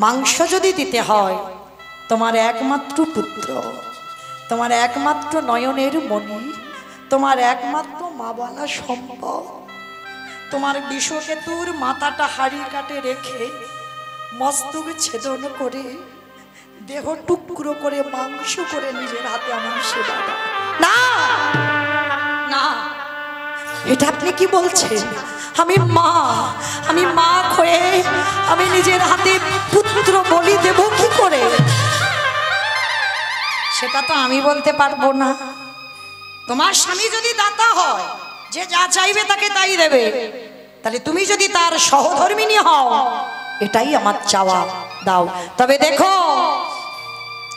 মাংস যদি দিতে হয়, তোমার একমাত্র পুত্র, তোমার একমাত্র নয়নের মণি, তোমার একমাত্র মা বলা সম্ভব, তোমার বিষকেতুর মাথাটা হাড়ি কাটে রেখে মস্তক ছেদন করে দেহ টুকরো করে মাংস করে নিজের হাতে আমার সেবা দাও। না না, এটা আপনি কি বলছেন? আমি মা হয়ে আমি নিজের হাতে পুত্র বলি দেব কি করে? সেটা তো আমি বলতে পারবো না। তোমার স্বামী যদি দাতা হয়, যে যা চাইবে তাকে তাই দেবে, তাহলে তুমি যদি তার সহধর্মিনী হও, এটাই আমার চাওয়া, দাও। তবে দেখো,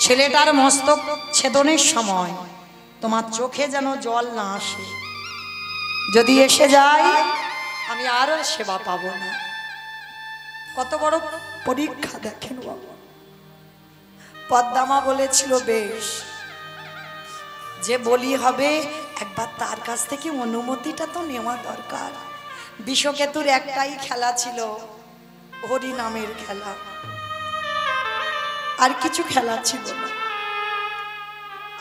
ছেলেটার মস্তক ছেদনের সময় তোমার চোখে যেন জল না আসে। যদি এসে যায়, আমি আরো সেবা পাবো না। কত বড় পরীক্ষা দেখেন বাবা। পদ্মামা বলেছিল, বেশ, যে বলি হবে একবার তার কাছ থেকে অনুমতিটা তো নেওয়া দরকার। বিষকেতুর একটাই খেলা ছিল, হরি নামের খেলা, আর কিছু খেলা ছিল না।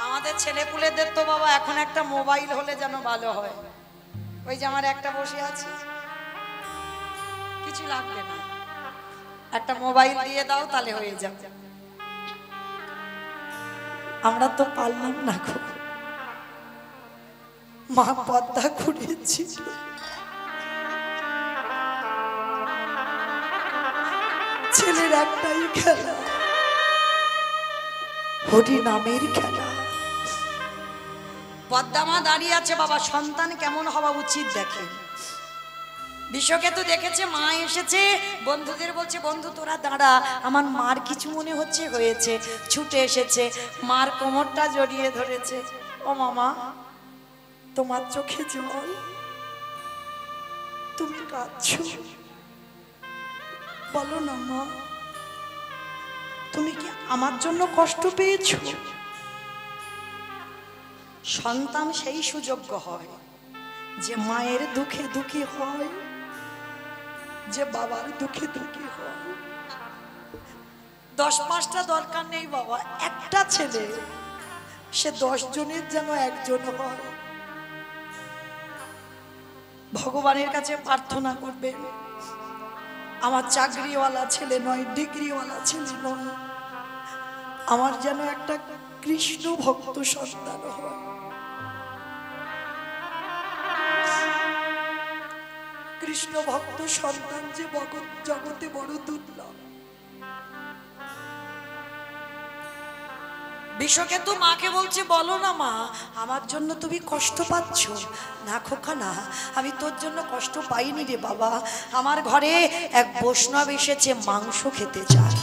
আমাদের ছেলেপুলেদের তো বাবা এখন একটা মোবাইল হলে যেন ভালো হয়। ওই যে আমার একটা বসে আছে, কিছু লাগবে না, একটা মোবাইল দিয়ে দাও তাহলে হয়ে যাবে। আমরা তো পারলাম না গো। মা পদ্মা ঘুরিয়েছিল, ছেলের একটাই খেলা, হরি নামের খেলা। পদ্মামা দাঁড়িয়ে আছে, বাবা সন্তান কেমন হওয়া উচিত দেখে। বিশ্বকেতু দেখেছে মা এসেছে, বন্ধুদের বলছে, বন্ধু তোরা দাঁড়া, আমার মার কিছু মনে হচ্ছে হয়েছে। ছুটে এসেছে, মার কোমরটা জড়িয়ে ধরেছে। ও মামা, তোমার চোখে জল, তুমি কাঁদছো, বলো না মা, তুমি কি আমার জন্য কষ্ট পেয়েছো? সন্তান সেই সুযোগ্য হয় যে মায়ের দুঃখে দুঃখী হয়, যে বাবার দুঃখে দুঃখী হয়। 10-5টা দরকার নেই বাবা, একটা ছেলে সে 10 জনের যেন একজন হয়। ভগবানের কাছে প্রার্থনা করবে, আমার চাকরিওয়ালা ছেলে নয়, ডিগ্রিওয়ালা ছেলে নয়, আমার যেন একটা কৃষ্ণ ভক্ত সন্তান হয়। কৃষ্ণ ভক্ত সন্তান যে জগতে বড় দুর্লভ। বিশ্বকেতু মাকে বলছে, বলো না মা, আমার জন্য তুমি কষ্ট পাচ্ছ? না খোকা না, আমি তোর জন্য কষ্ট পাইনি রে বাবা। আমার ঘরে এক বৈষ্ণব এসেছে, মাংস খেতে চায়।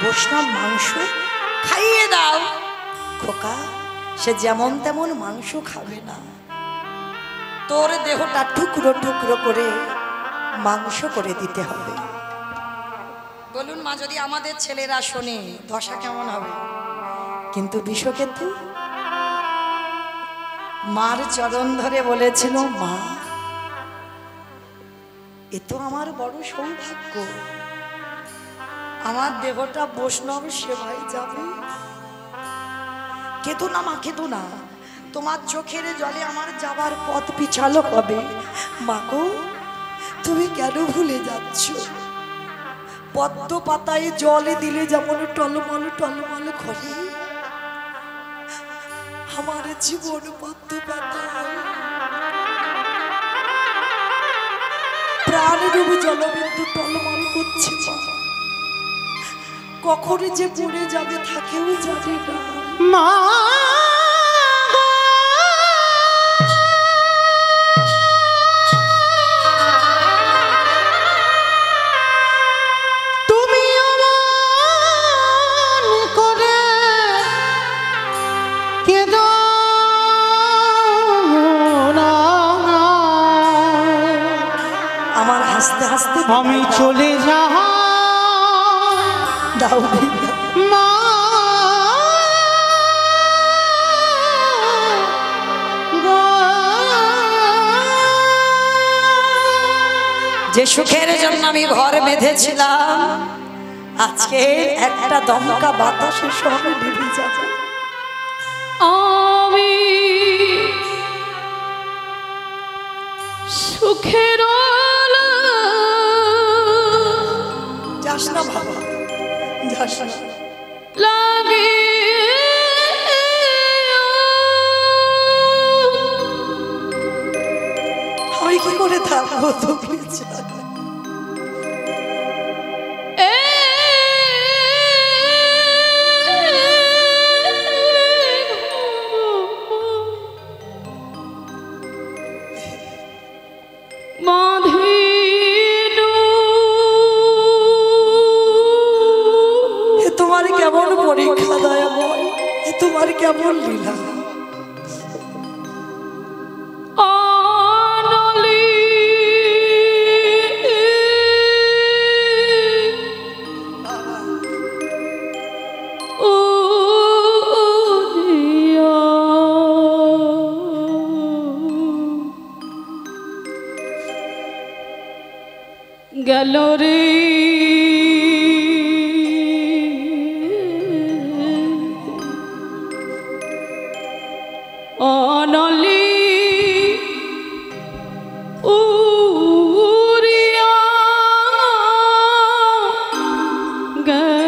বৈষ্ণব মাংস খাইয়ে দাও। খোকা, সে যেমন তেমন মাংস খাবে না, তোর দেহটা টুকরো টুকরো করে মাংস করে দিতে হবে। বলুন মা, যদি আমাদের ছেলেরা শোনে দশা কেমন হবে? কিন্তু বিশ্বক্ষেত্র মার চরণ ধরে বলেছিল, মা এ তো আমার বড় সৌভাগ্য, আমার দেহটা বৈষ্ণব সেবায় যাবে। কেঁদো না মা, কেঁদো না, তোমার চোখের জলে আমার যাবার পথ পিছালো হবে। মা গো, তুমি কেন ভুলে যাচ্ছ? পদ্ম পাতায় জলে দিলে যেমন টলমল টলমল করে, আমার জীবন পদ্ম পাতায় প্রাণ রূপ জলবিন্দু টলমল করছে। কখন যে পড়ে যাবে থাকেও জানে না। মা তুমি অমন করে কেঁদো না। আমার হাসতে হাসতে আমি চলে যাই দাও মা। যে সুখের জন্য আমি ঘর বেঁধেছিলাম, আজকে একটা দমকা বাতাসে সব নিভে যাবে। আমি সুখের যাস না বাবা, যাস না। লাগে আমি কি করে থাকবো তোকে ছাড়া? তোমার কেমন পরীক্ষা দয়াময়, তোমার কেমন লীলা। গেল রে অনলি উড়িয়া গেল।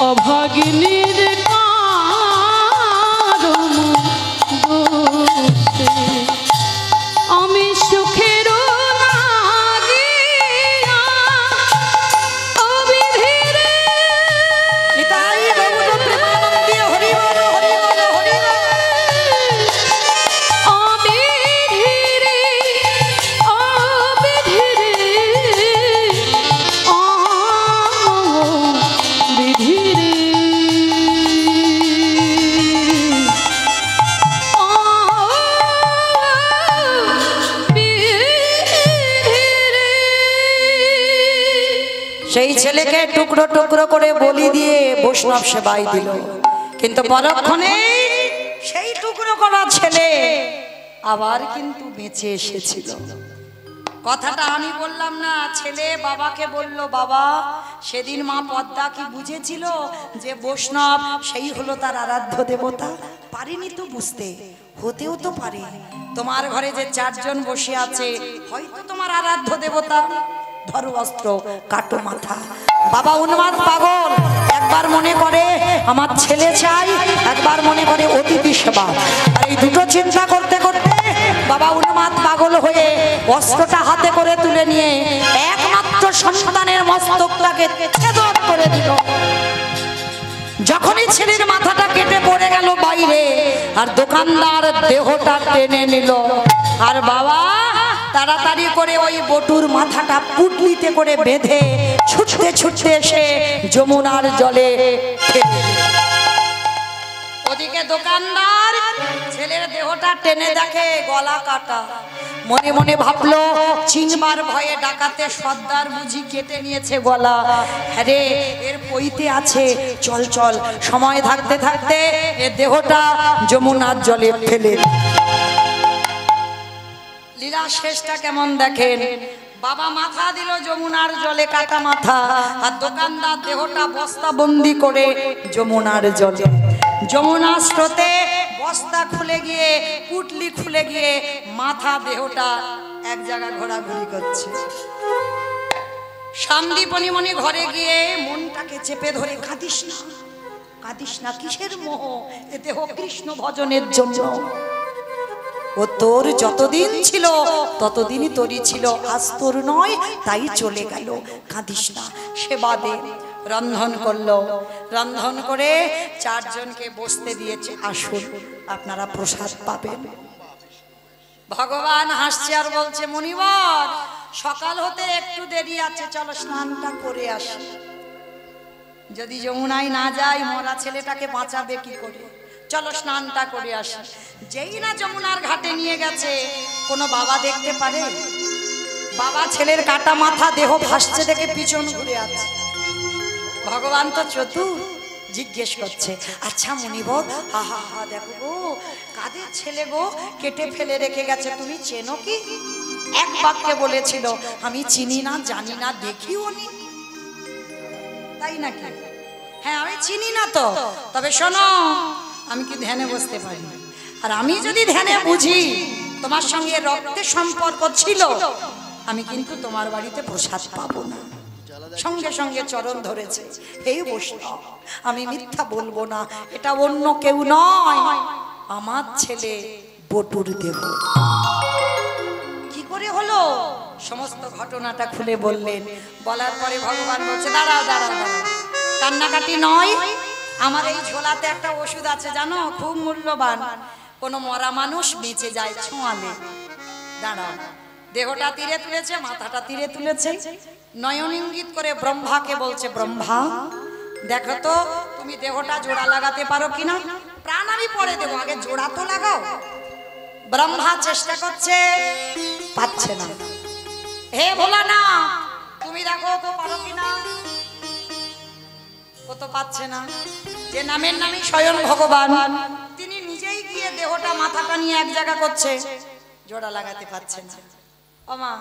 অভাগিনীর কারণ দোষে আমি সুখের লাগিয়া অবিধিরে নিতাই গৌর প্রেমানন্দে হরি বল হরি বল হরি বল। অবিধিরে অবিধিরে অবিধিরে সেই ছেলেকে টুকরো টুকরো করে বলি দিয়ে বৈষ্ণব সেবাই দিল, কিন্তু পরক্ষণে সেই টুকরো করা ছেলে আবার কিন্তু বেঁচে এসেছিল। কথাটা আমি বললাম না, ছেলে বাবাকে বলল, বাবা সেদিন মা পদ্মা কি বুঝেছিল যে বৈষ্ণব সেই হলো তার আরাধ্য দেবতা? পারিনি তো বুঝতে, হতেও তো পারে তোমার ঘরে যে চারজন বসে আছে হয়তো তোমার আরাধ্য দেবতা। ধরো অস্ত্র, কাটো মাথা। বাবা উন্মাদ পাগল, একবার মনে করে আমার ছেলে চাই, একবার মনে করে অতিথি সেবা। আর এই দুটো চিন্তা করতে করতে বাবা উন্মাদ পাগল হয়ে অস্ত্রটা হাতে করে তুলে নিয়ে একমাত্র সন্তানের মস্তকটাকে ছেদন করে দিল। যখনই ছেলের মাথাটা কেটে পড়ে গেল বাইরে, আর দোকানদার দেহটা টেনে নিল, আর বাবা তাড়াতাড়ি করে ওই বটুর মাথাটা পুটলিতে করে বেঁধে ছুটতে ছুটতে এসে যমুনার জলে ফেলে দিল। ওদিকে দোকানদার ছেলের দেহটা টেনে দেখে গলা কাটা। মনে মনে ভাবলো চিনবার ভয়ে ডাকাতে সর্দার বুঝি কেটে নিয়েছে গলা। আরে এর পইতে আছে, চল চল, সময় থাকতে থাকতে এর দেহটা যমুনার জলে ফেলে দিল। লীলা শেষটা কেমন দেখেন, বাবা মাথা দিল যমুনার জলে, কাটা মাথা, আর দোকানদার দেহটা বস্তা বন্দি করে যমুনার জলে। যমুনা স্রোতে বস্তা খুলে গিয়ে, পুটলি খুলে গিয়ে মাথা দেহটা এক জায়গা ঘোরাঘুরি করছে। সন্দীপনিমণি ঘরে গিয়ে মনটাকে চেপে ধরে, কাঁদিস না কাঁদিস না, কিসের মোহ? এ দেহ কৃষ্ণ ভজনের জন্য। ও তোর যতদিন ছিল ততদিনই তোরই ছিল, আজ তোর নয় তাই চলে গেল, কাঁদিস না। সেবা দে। রন্ধন করলো, রন্ধন করে চারজনকে বসতে দিয়েছে, আসুন আপনারা প্রসাদ পাবেন। ভগবান হাসছে আর বলছে, মুনিবর সকাল হতে একটু দেরি আছে, চলো স্নানটা করে আসি। যদি যমুনায় না যাই মরা ছেলেটাকে বাঁচাবে কি করে? চলো স্নানটা করে আসি। যেই না যমুনার ঘাটে নিয়ে গেছে, কোনো বাবা দেখতে পারে? বাবা ছেলের কাটা মাথা দেহ ভাসছে দেখে পিছন ঘুরে আছে। ভগবান তো চতুর, জিজ্ঞেস করছে, আচ্ছা মুনিবর, হা হা হা, দেখো গো কাদের ছেলে গো, কেটে ফেলে রেখে গেছে, তুমি চেনো কি? এক বাক্যে বলেছিল, আমি চিনি না, জানি না, দেখিও নি। তাই নাকি? হ্যাঁ আমি চিনি না তো, তবে শোনো আমি কি ধ্যানে বসতে পারি? আর আমি যদি ধ্যানে বুঝি তোমার সঙ্গে রক্তের সম্পর্ক ছিল, আমি কিন্তু তোমার বাড়িতে প্রসাদ পাবো না। সঙ্গে সঙ্গে চরণ ধরেছে, এই বৈষ্ণব আমি মিথ্যা বলবো না, এটা অন্য কেউ নয়, আমার ছেলে বটুর দেহ। কি করে হলো? সমস্ত ঘটনাটা খুলে বললেন। বলার পরে ভগবান বলছে, দাঁড়াও দাঁড়াও দাঁড়াও, কান্নাকাটি নয়, আমার এই ঝোলাতে একটা ওষুধ আছে জানো, খুব মূল্যবান, কোনো মরা মানুষ বেঁচে যায় ছোঁয়ালে। দাঁড়াও। দেহটা তীরে তুলেছে, মাথাটা তীরে তুলেছে, নয়ন ইঙ্গিত করে ব্রহ্মাকে বলছে, ব্রহ্মা দেখো তো তুমি দেহটা জোড়া লাগাতে পারো কিনা? প্রাণ আমি পরে দেবো, আগে জোড়া তো লাগাও। ব্রহ্মা চেষ্টা করছে, পাচ্ছে না। হে ভোলা না, তুমি দেখো তো পারো কিনা? ও তো পাচ্ছে না। যে নামের নামই স্বয়ং ভগবান, তিনি নিজেই গিয়ে দেহটা মাথাটা নিয়ে এক জায়গা করছে, জোড়া লাগাতে পারছে না। ও মা,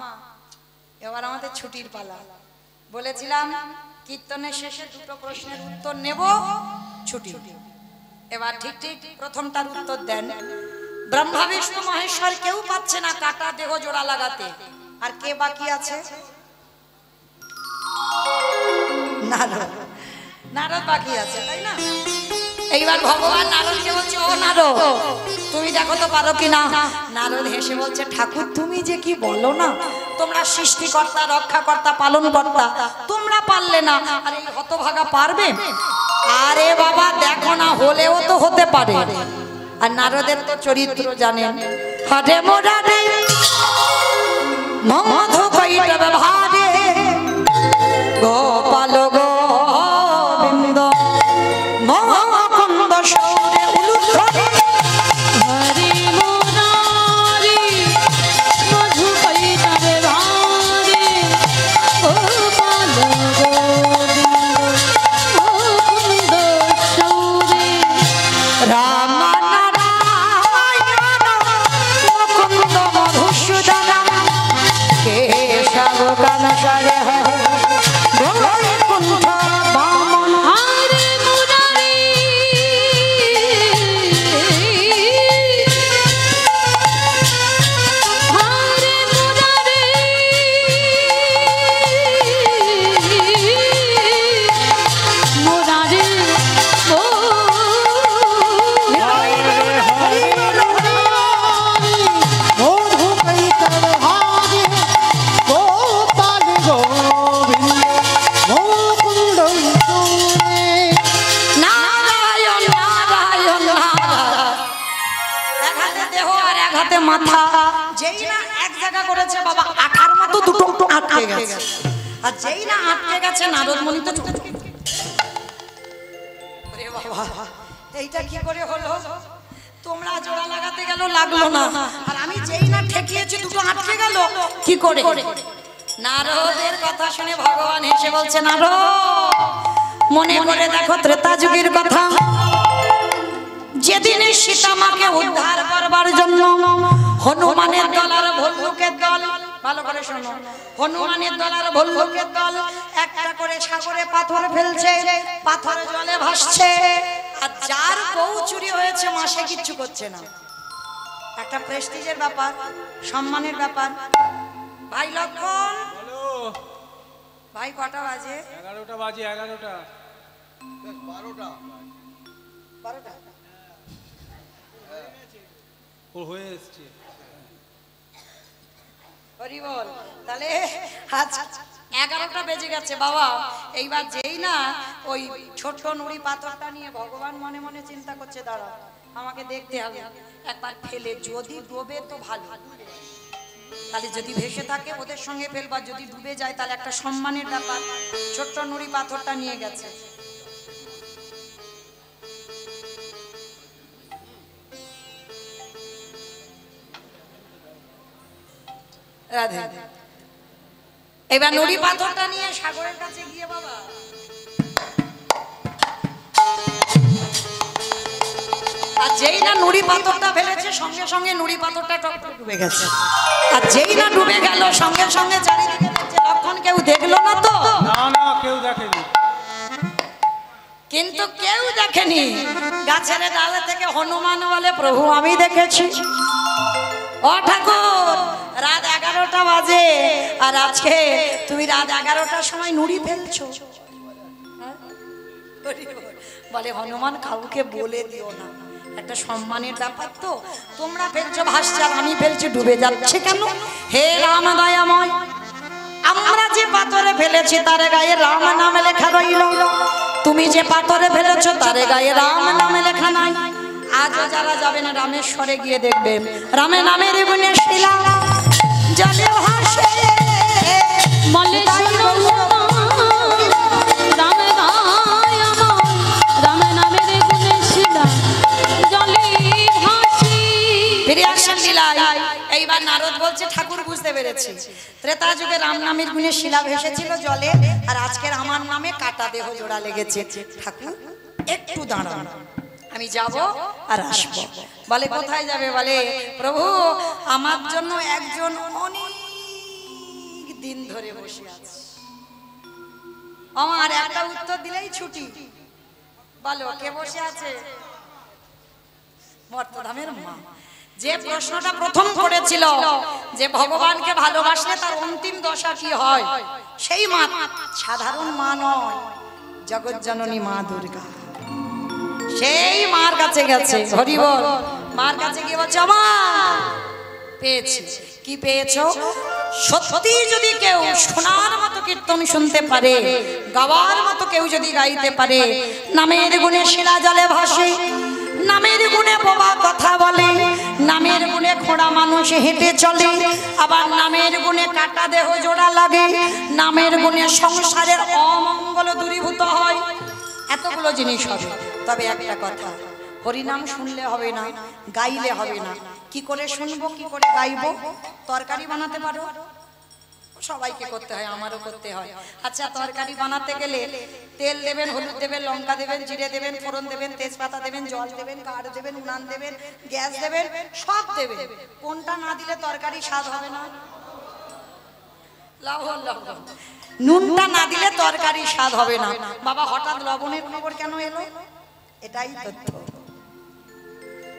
এবার আমাদের ছুটির পালা। বলেছিলাম কীর্তনের শেষে দুটো প্রশ্নের উত্তর নেব, ছুটি। এবার ঠিক ঠিক প্রথমটার উত্তর দেন। ব্রহ্মা বিষ্ণু মহেশ্বর কেউ পাচ্ছে না কাটা দেহ জোড়া লাগাতে, আর কে বাকি আছে? না নারদ বাকি আছে তাই না? এইবার ভগবান নারদকে বলছে, ও নারদ তুমি দেখো তো পারো কিনা। নারদ হেসে বলছে, ঠাকুর তুমি যে কি বলো না, তোমরা সৃষ্টিকর্তা, রক্ষাকর্তা, পালনকর্তা, তোমরা পারলে না, আর এই হতভাগা পারবে? আরে বাবা দেখো না, হলেও তো হতে পারে। আর নারদের তো চরিত্র জানেন, হাটে মোড়ারে মধু কইটা ভারে গোপাল গোবিন্দ মহাকুন্দ সৌরে উলুধ্বনি হরে মুরারি মধু কৈতবে ভারে গোপাল গোবিন্দ মুকুন্দ সৌরে রাম নারায়ণ মুকুন্দ মধুসূদন কেশব কানসারে বৈকুণ্ঠ বামন। হরে মুরারি হরে মুরারি মুরারি ও মধু কৈতব ভারে গোপাল গোবিন্দ মুকুন্দ সৌরে। নারায়ণ নারায়ণ নারায়ণ। এক হাতে দেহ আর এক হাতে মাথা, যেই না এক জায়গা করেছে বাবা আঠার মতো দুটো আটকে গেছে। আর যেই না আটকে গেছে নারদ মুনি তো চুপ। ওরে বাবা এইটা কি করে হলো? তোমরা জোড়া লাগাতে গেল লাগলো না, আর আমি যেই না ঠেকিয়েছি দুটো আটকে গেল কি করে? নারদের কথা শুনে ভগবান হেসে বলছে, নারদ মনে করে দেখো ত্রেতা যুগের কথা, যেদিন সীতা মাকে উদ্ধার করবার জন্য হনুমানের দল আর ভল্লুকের দল, ভালো করে শোনো, হনুমানের দল আর ভল্লুকের দল একটা করে সাগরে পাথর ফেলছে, পাথর জলে ভাসছে, আর যার বউ চুরি হয়েছে মাসে কিচ্ছু করছে না। একটা প্রেস্টিজের ব্যাপার, সম্মানের ব্যাপার। ভাই লক্ষণ, ভাই কটা বাজে? 11টা বাজে, 11টা 12টা ওর হয়ে এসছে। হরি বল। তাহলে আজ 11টা বেজে গেছে বাবা। এইবার যেই না ওই ছোট নুড়ি পাথরটা নিয়ে ভগবান মনে মনে চিন্তা করছে, দাঁড়া আমাকে দেখতে হবে একবার ফেলে, যদি ডোবে তো ভালো, তাহলে যদি ভেসে থাকে ওদের সঙ্গে ফেলবার, যদি ডুবে যায় তাহলে একটা সম্মানের ব্যাপার। ছোট্ট নুড়ি পাথরটা নিয়ে গেছে। রাধে। এবার নুড়ি পাথরটা নিয়ে সাগরের কাছে গিয়ে বাবা আর যেই না নুড়ি পাথরটা ফেলেছে সঙ্গে সঙ্গে নুড়ি পাথরটা টপটপ ডুবে গেছে। আর যেই না ডুবে গেল সঙ্গে সঙ্গে চারিদিকে দেখছে, তখন কেউ দেখলো না তো? না না কেউ দেখেনি। কিন্তু কেউ দেখেনি। গাছের ডালে থেকে হনুমান বলে, প্রভু আমি দেখেছি। ও ঠাকুর রাত 11টা বাজে, আর আজকে তুমি রাত 11টার সময় নুড়ি ফেলছো? বলে হনুমান কাউকে বলে দিও না, একটা সম্মানের ব্যাপার তো, তোমরা ফেলছো ভাসছে আর আমি ফেলছি ডুবে যাচ্ছে কেন? হে রাম দয়াময়, আমরা যে পাথরে ফেলেছি তার গায়ে রাম নাম লেখা রইল, তুমি যে পাথরে ফেলেছো তার গায়ে রাম নামে লেখা নাই। আজও যারা যাবে না রামেশ্বরে গিয়ে দেখবে রামে নামের গুণে শিলা জলে ভাসে। বলে শোনো রাম গায় আমার, রাম নামের গুণে শিলা জলে ভাসি। ফিরে আসেন লীলায়। এইবার নারদ বলছে, ঠাকুর বুঝতে পেরেছি, ত্রেতা যুগে রাম নামের গুণে শিলা ভেসেছিল জলে, আর আজকের আমার নামে কাটা দেহ জোড়া লেগেছে। ঠাকুর একটু দাঁড়ান, আমি যাব আর আসব। বলে কোথায় যাবে? বলে প্রভু আমার জন্য একজন অনেক দিন ধরে বসে আছে, আমার একটা উত্তর দিলেই ছুটি। বলো কে বসে আছে? মর্তধামের মা। যে প্রশ্নটা প্রথম করেছিল যে ভগবানকে ভালোবাসলে তার অন্তিম দশা কি হয়, সেই মা সাধারণ মা নয়, জগজ্জননী মা দুর্গা সেই মার কাছে গেছে, হরি বল। মার কাছে গিয়ে বলছে মা পেয়েছি। কি পেয়েছো? সত্যি যদি কেউ শোনার মতো কীর্তন শুনতে পারে, গাওয়ার মতো কেউ যদি গাইতে পারে, নামের গুণে শিলা জলে ভাসে, নামের গুণে বাবা কথা বলে, নামের গুণে ঘোড়া মানুষ হেঁটে চলে, আবার নামের গুণে কাটা দেহ জোড়া লাগে, নামের গুণে সংসারের অমঙ্গল দূরীভূত হয়, এতগুলো জিনিস হবে। তবে একটা কথা, হরিনাম শুনলে হবে না, গাইলে হবে না। কি করে শুনবো, কি করে গাইবো? তরকারি বানাতে পারো? সবাইকে করতে হয়, আমারও করতে হয়। আচ্ছা, তরকারি বানাতে গেলে তেল দেবেন, হলুদ দেবেন, লঙ্কা দেবেন, জিরে দেবেন, ফোড়ন দেবেন, তেজপাতা দেবেন, জল দেবেন, কাঠ দেবেন, উনান দেবেন, গ্যাস দেবেন, সব দেবেন। কোনটা না দিলে তরকারি স্বাদ হবে না? লবণ, লবণ। নুনটা না দিলে তরকারি স্বাদ হবে না। বাবা হঠাৎ লবণের খবর কেন এলো? এটাই তথ্য।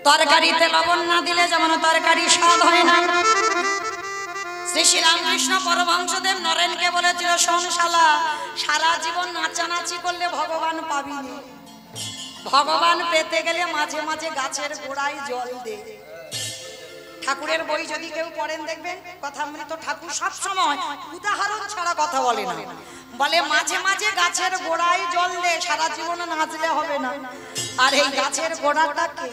তরকারিতে লবণ না দিলে যেমন তরকারি স্বাদ হয় না। শ্রী শ্রী রামকৃষ্ণ পরমহংসদেব নরেনকে বলেছিল, শোন শালা, সারা জীবন নাচানাচি করলে ভগবান পাবি না। ভগবান পেতে গেলে মাঝে মাঝে গাছের গোড়ায় জল দে। ঠাকুরের বই যদি কেউ পড়েন দেখবেন, কথামৃত ঠাকুর সব সময় উদাহরণ ছাড়া কথা বলে না, বলে মাঝে মাঝে গাছের গোড়ায় জল দে, সারা জীবন নাচলে হবে না। আর এই গাছের গোড়াটাকে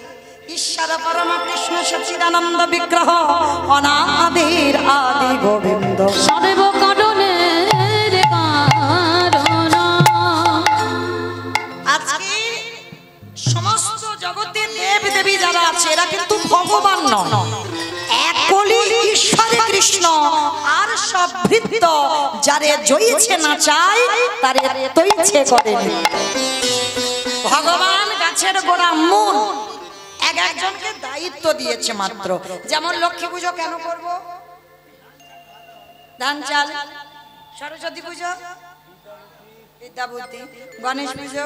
ঈশ্বর পরম কৃষ্ণ সচ্চিদানন্দ বিগ্রহ অনাদির আদি গোবিন্দ সর্ব কারণের কারণ। আজকে সমস্ত জগতে দেব দেবী যারা আছে এরা কিন্তু ভগবান নয়, একলি ঈশ্বর কৃষ্ণ। আর সব ভৃত্য যারে জয়িছে না চাই তারে তৈছে করে। ভগবান গাছের গোড়া মূল, এক একজনকে দায়িত্ব দিয়েছে মাত্র। যেমন লক্ষ্মী পুজো কেন করব? ধান চাল। সরস্বতী পুজো বিদ্যা বুদ্ধি। গণেশ পুজো,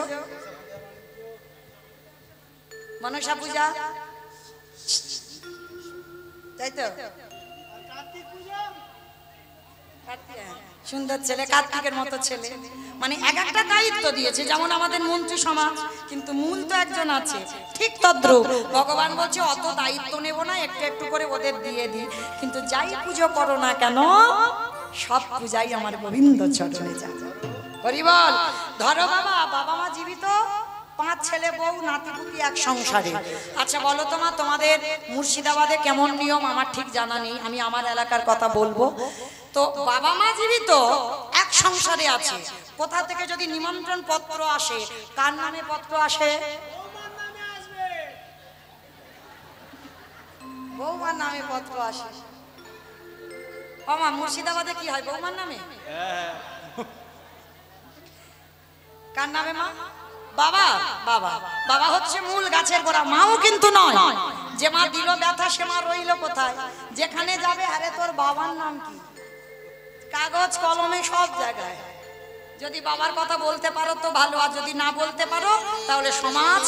মনসা পূজা, তাই তো? সুন্দর ছেলে, কার্তিকের মতো ছেলে, মানে এক একটা দায়িত্ব দিয়েছে। যেমন আমাদের মন্ত্রী সমাজ, কিন্তু মূল তো একজন আছে। ঠিক তদ্রূপ ভগবান বলছে অত দায়িত্ব নেব না, একটু একটু করে ওদের দিয়ে দিই। কিন্তু যাই পুজো করো না কেন, সব পূজাই আমার গোবিন্দ চরণে যাবে। হরি বল। ধরো বাবা, বাবা মা জীবিত, 5 ছেলে বউ নাতিপুতি এক সংসারে। আচ্ছা বলো তো মা, তোমাদের মুর্শিদাবাদে কেমন নিয়ম? আমার ঠিক জানা নেই, আমি আমার এলাকার কথা বলবো। তো বাবা মা জীবিত এক সংসারে আছে, কোথা থেকে যদি নিমন্ত্রণ পত্র আসে, কার নামে পত্র আসে? বৌমার নামে পত্র আসে। ও মা, মুর্শিদাবাদে কি হয়? বৌমার নামে? কার নামে মা? বাবা। বাবা, বাবা হচ্ছে মূল গাছের গোড়া। মাও কিন্তু নয় যে মা দিল ব্যথা সে মা রইল কোথায়। যেখানে যাবে, আরে তোর বাবার নাম কি? কাগজ কলমে সব জায়গায়। যদি বাবার কথা বলতে পারো তো ভালো, আর যদি না বলতে পারো তাহলে সমাজ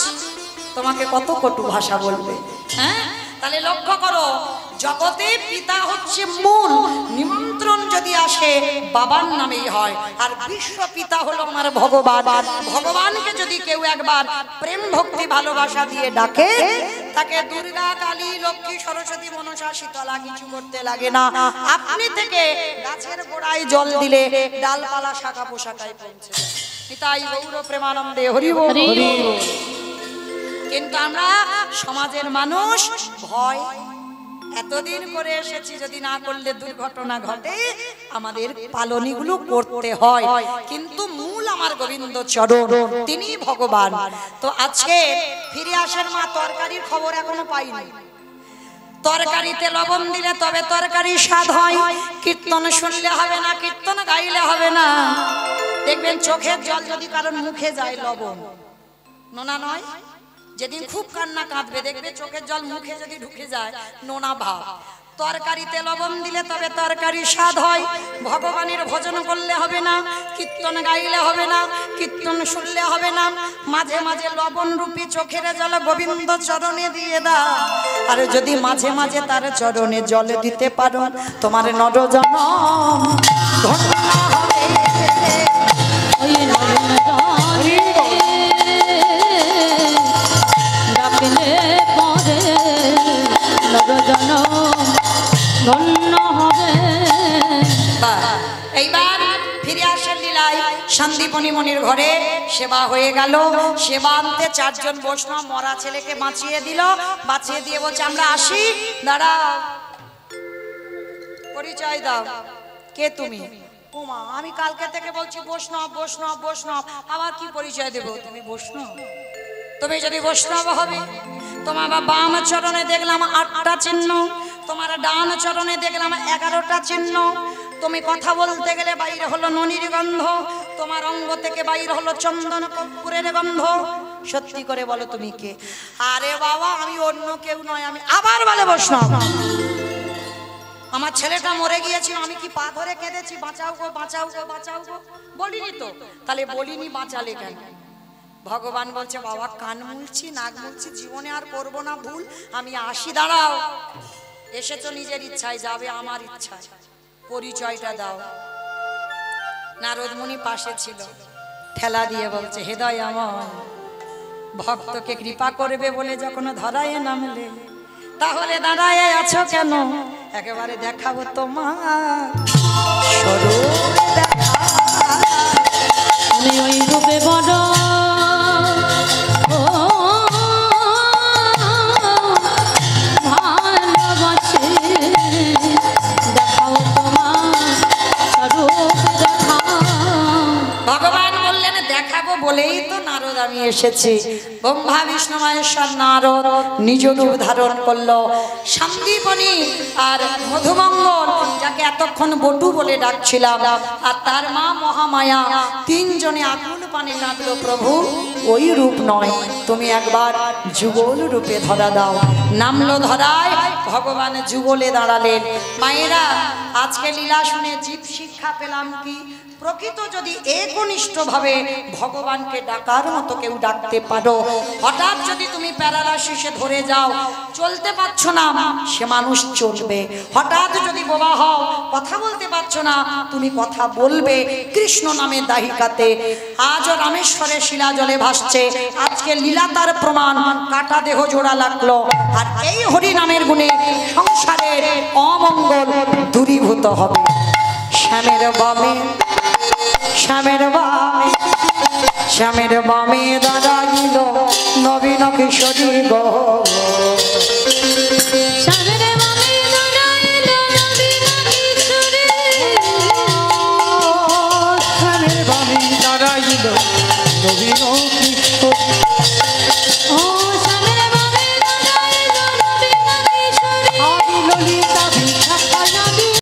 তোমাকে কত কটু ভাষা বলবে। হ্যাঁ, তাহলে লক্ষ্য করো, জগতে পিতা হচ্ছে মূল। নিমন্ত্রণ যদি আসে বাবার নামেই হয়। আর বিশ্ব পিতা হলো আমার ভগবান। ভগবানকে যদি কেউ একবার প্রেম ভক্তি ভালোবাসা দিয়ে ডাকে, তাকে দুর্গা, কালী, লক্ষ্মী, সরস্বতী, মনসা, শীতলা কিছু করতে লাগে না। আপনি থেকে গাছের গোড়ায় জল দিলে ডালপালা শাখা পোশাকায় পৌঁছে যায়। পিতাই গৌর প্রেমানন্দে হরি বল। কিন্তু আমরা সমাজের মানুষ ভয় এতদিন করে এসেছি, যদি না করলে দুর্ঘটনা ঘটে, আমাদের পালনীগুলো করতে হয়। কিন্তু মূল আমার গোবিন্দ চরণ, তিনি ভগবান। তো আজকে ফিরে আসেন মা, তরকারির খবর এখনো পাইনি। তরকারিতে লবণ দিলে তবে তরকারি স্বাদ হয়। কীর্তন শুনলে হবে না, কীর্তন গাইলে হবে না। দেখবেন চোখের জল যদি কারণ মুখে যায়, লবণ নোনা নয়। যেদিন খুব কান্না কাঁদবে, দেখবে চোখের জল মুখে যদি ঢুকে যায়, নোনা ভাব। তরকারিতে লবণ দিলে তবে তরকারি স্বাদ হয়। ভগবানের ভজন করলে হবে না, কীর্তন গাইলে হবে না, কীর্তন শুনলে হবে না। মাঝে মাঝে লবণ রূপী চোখের জল গোবিন্দ চরণে দিয়ে দাও। আর যদি মাঝে মাঝে তার চরণে জল দিতে পারো, তোমার নরজন্ম ধন্য হবে। সন্দীপনী মনির ঘরে সেবা হয়ে গেল। সেবা আনতে 4 জন বৈষ্ণব মরা ছেলেকে বাঁচিয়ে দিল। বাঁচিয়ে দিয়ে বলছে আমরা আসি। দাঁড়া, পরিচয় দাও, কে তুমি? ওমা, আমি কালকে থেকে বলছি বৈষ্ণব বৈষ্ণব বৈষ্ণব, আবার কি পরিচয় দেব? তুমি বৈষ্ণব? তুমি যদি বৈষ্ণব হবে, তোমার বাম চরণে দেখলাম 8টা চিহ্ন, তোমার ডান চরণে দেখলাম 11টা চিহ্ন। তুমি কথা বলতে গেলে বাইরে হলো ননির গন্ধ, তোমার অঙ্গ থেকে বাইরে হলো চন্দন কর্পূরের গন্ধ। সত্যি করে বলো তুমি কে? আরে বাবা, আমি অন্য কেউ নয়, আমি আবার বলে বৈষ্ণব। আমার ছেলেটা মরে গিয়েছিল, আমি কি পা ধরে কেঁদেছি বাঁচাও গো বাঁচাও গো বাঁচাও গো? বলিনি তো। তাহলে বলিনি, বাঁচালে কেন? ভগবান বলছে বাবা কান মুলছি নাক মুলছি, জীবনে আর করবো না ভুল, আমি আসি। দাঁড়াও, এসেছো নিজের ইচ্ছায়, যাবে আমার ইচ্ছায়, পরিচয়টা দাও। নারদ মুনি পাশে ছিল, ঠেলা দিয়ে বলছে হৃদয় আমার ভক্তকে কৃপা করবে বলে যখন ধরায় নামলে, তাহলে দাঁড়ায় আছো কেন? একেবারে দেখাবো তোমার স্বরূপ দেখা। আমি ওই রূপে বড় ভালোবাসি, দেখাও তোমার স্বরূপ দেখা। ভগবান বললেন দেখাবো বলেই তো নারদ আমি এসেছি। ব্রহ্মা বিষ্ণু মহেশ্বর নারদ নিজ রূপ ধারণ করলো। সন্দীপনী আর মধুমঙ্গল, যাকে এতক্ষণ বটু বলে ডাকছিলাম, আর তার মা মহামায়া, 3 জনে আকুল পানে কাঁদলো, প্রভু ওই রূপ নয়, তুমি একবার যুগল রূপে ধরা দাও। নামলো ধরায়, ভগবান যুগলে দাঁড়ালেন। মায়েরা, আজকে লীলা শুনে জীব শিক্ষা পেলাম কি? প্রকৃত যদি একনিষ্ঠভাবে ভগবানকে ডাকার মতো কেউ ডাকতে পারো, হঠাৎ যদি তুমি প্যারালাইসিসে ধরে যাও, চলতে পারছো না, সে মানুষ চলবে। হঠাৎ যদি বোবা হও, কথা বলতে পারছো না, তুমি কথা বলবে কৃষ্ণ নামের দাহিকাতে। আজও রামেশ্বরে শিলা জলে ভাসছে, আজকে লীলা তার প্রমাণ। কাটা দেহ জোড়া লাগলো, আর এই হরি নামের গুণে সংসারের অমঙ্গল দূরীভূত হবে। শ্যামের বামে শ্যামের বামে শ্যামের বামে দাঁড়াইল নবীন কিশোরী গো। শ্যামের বামে দাঁড়াইল নবীন কিশোরী, শ্যামের বামে দাঁড়াইল নবীন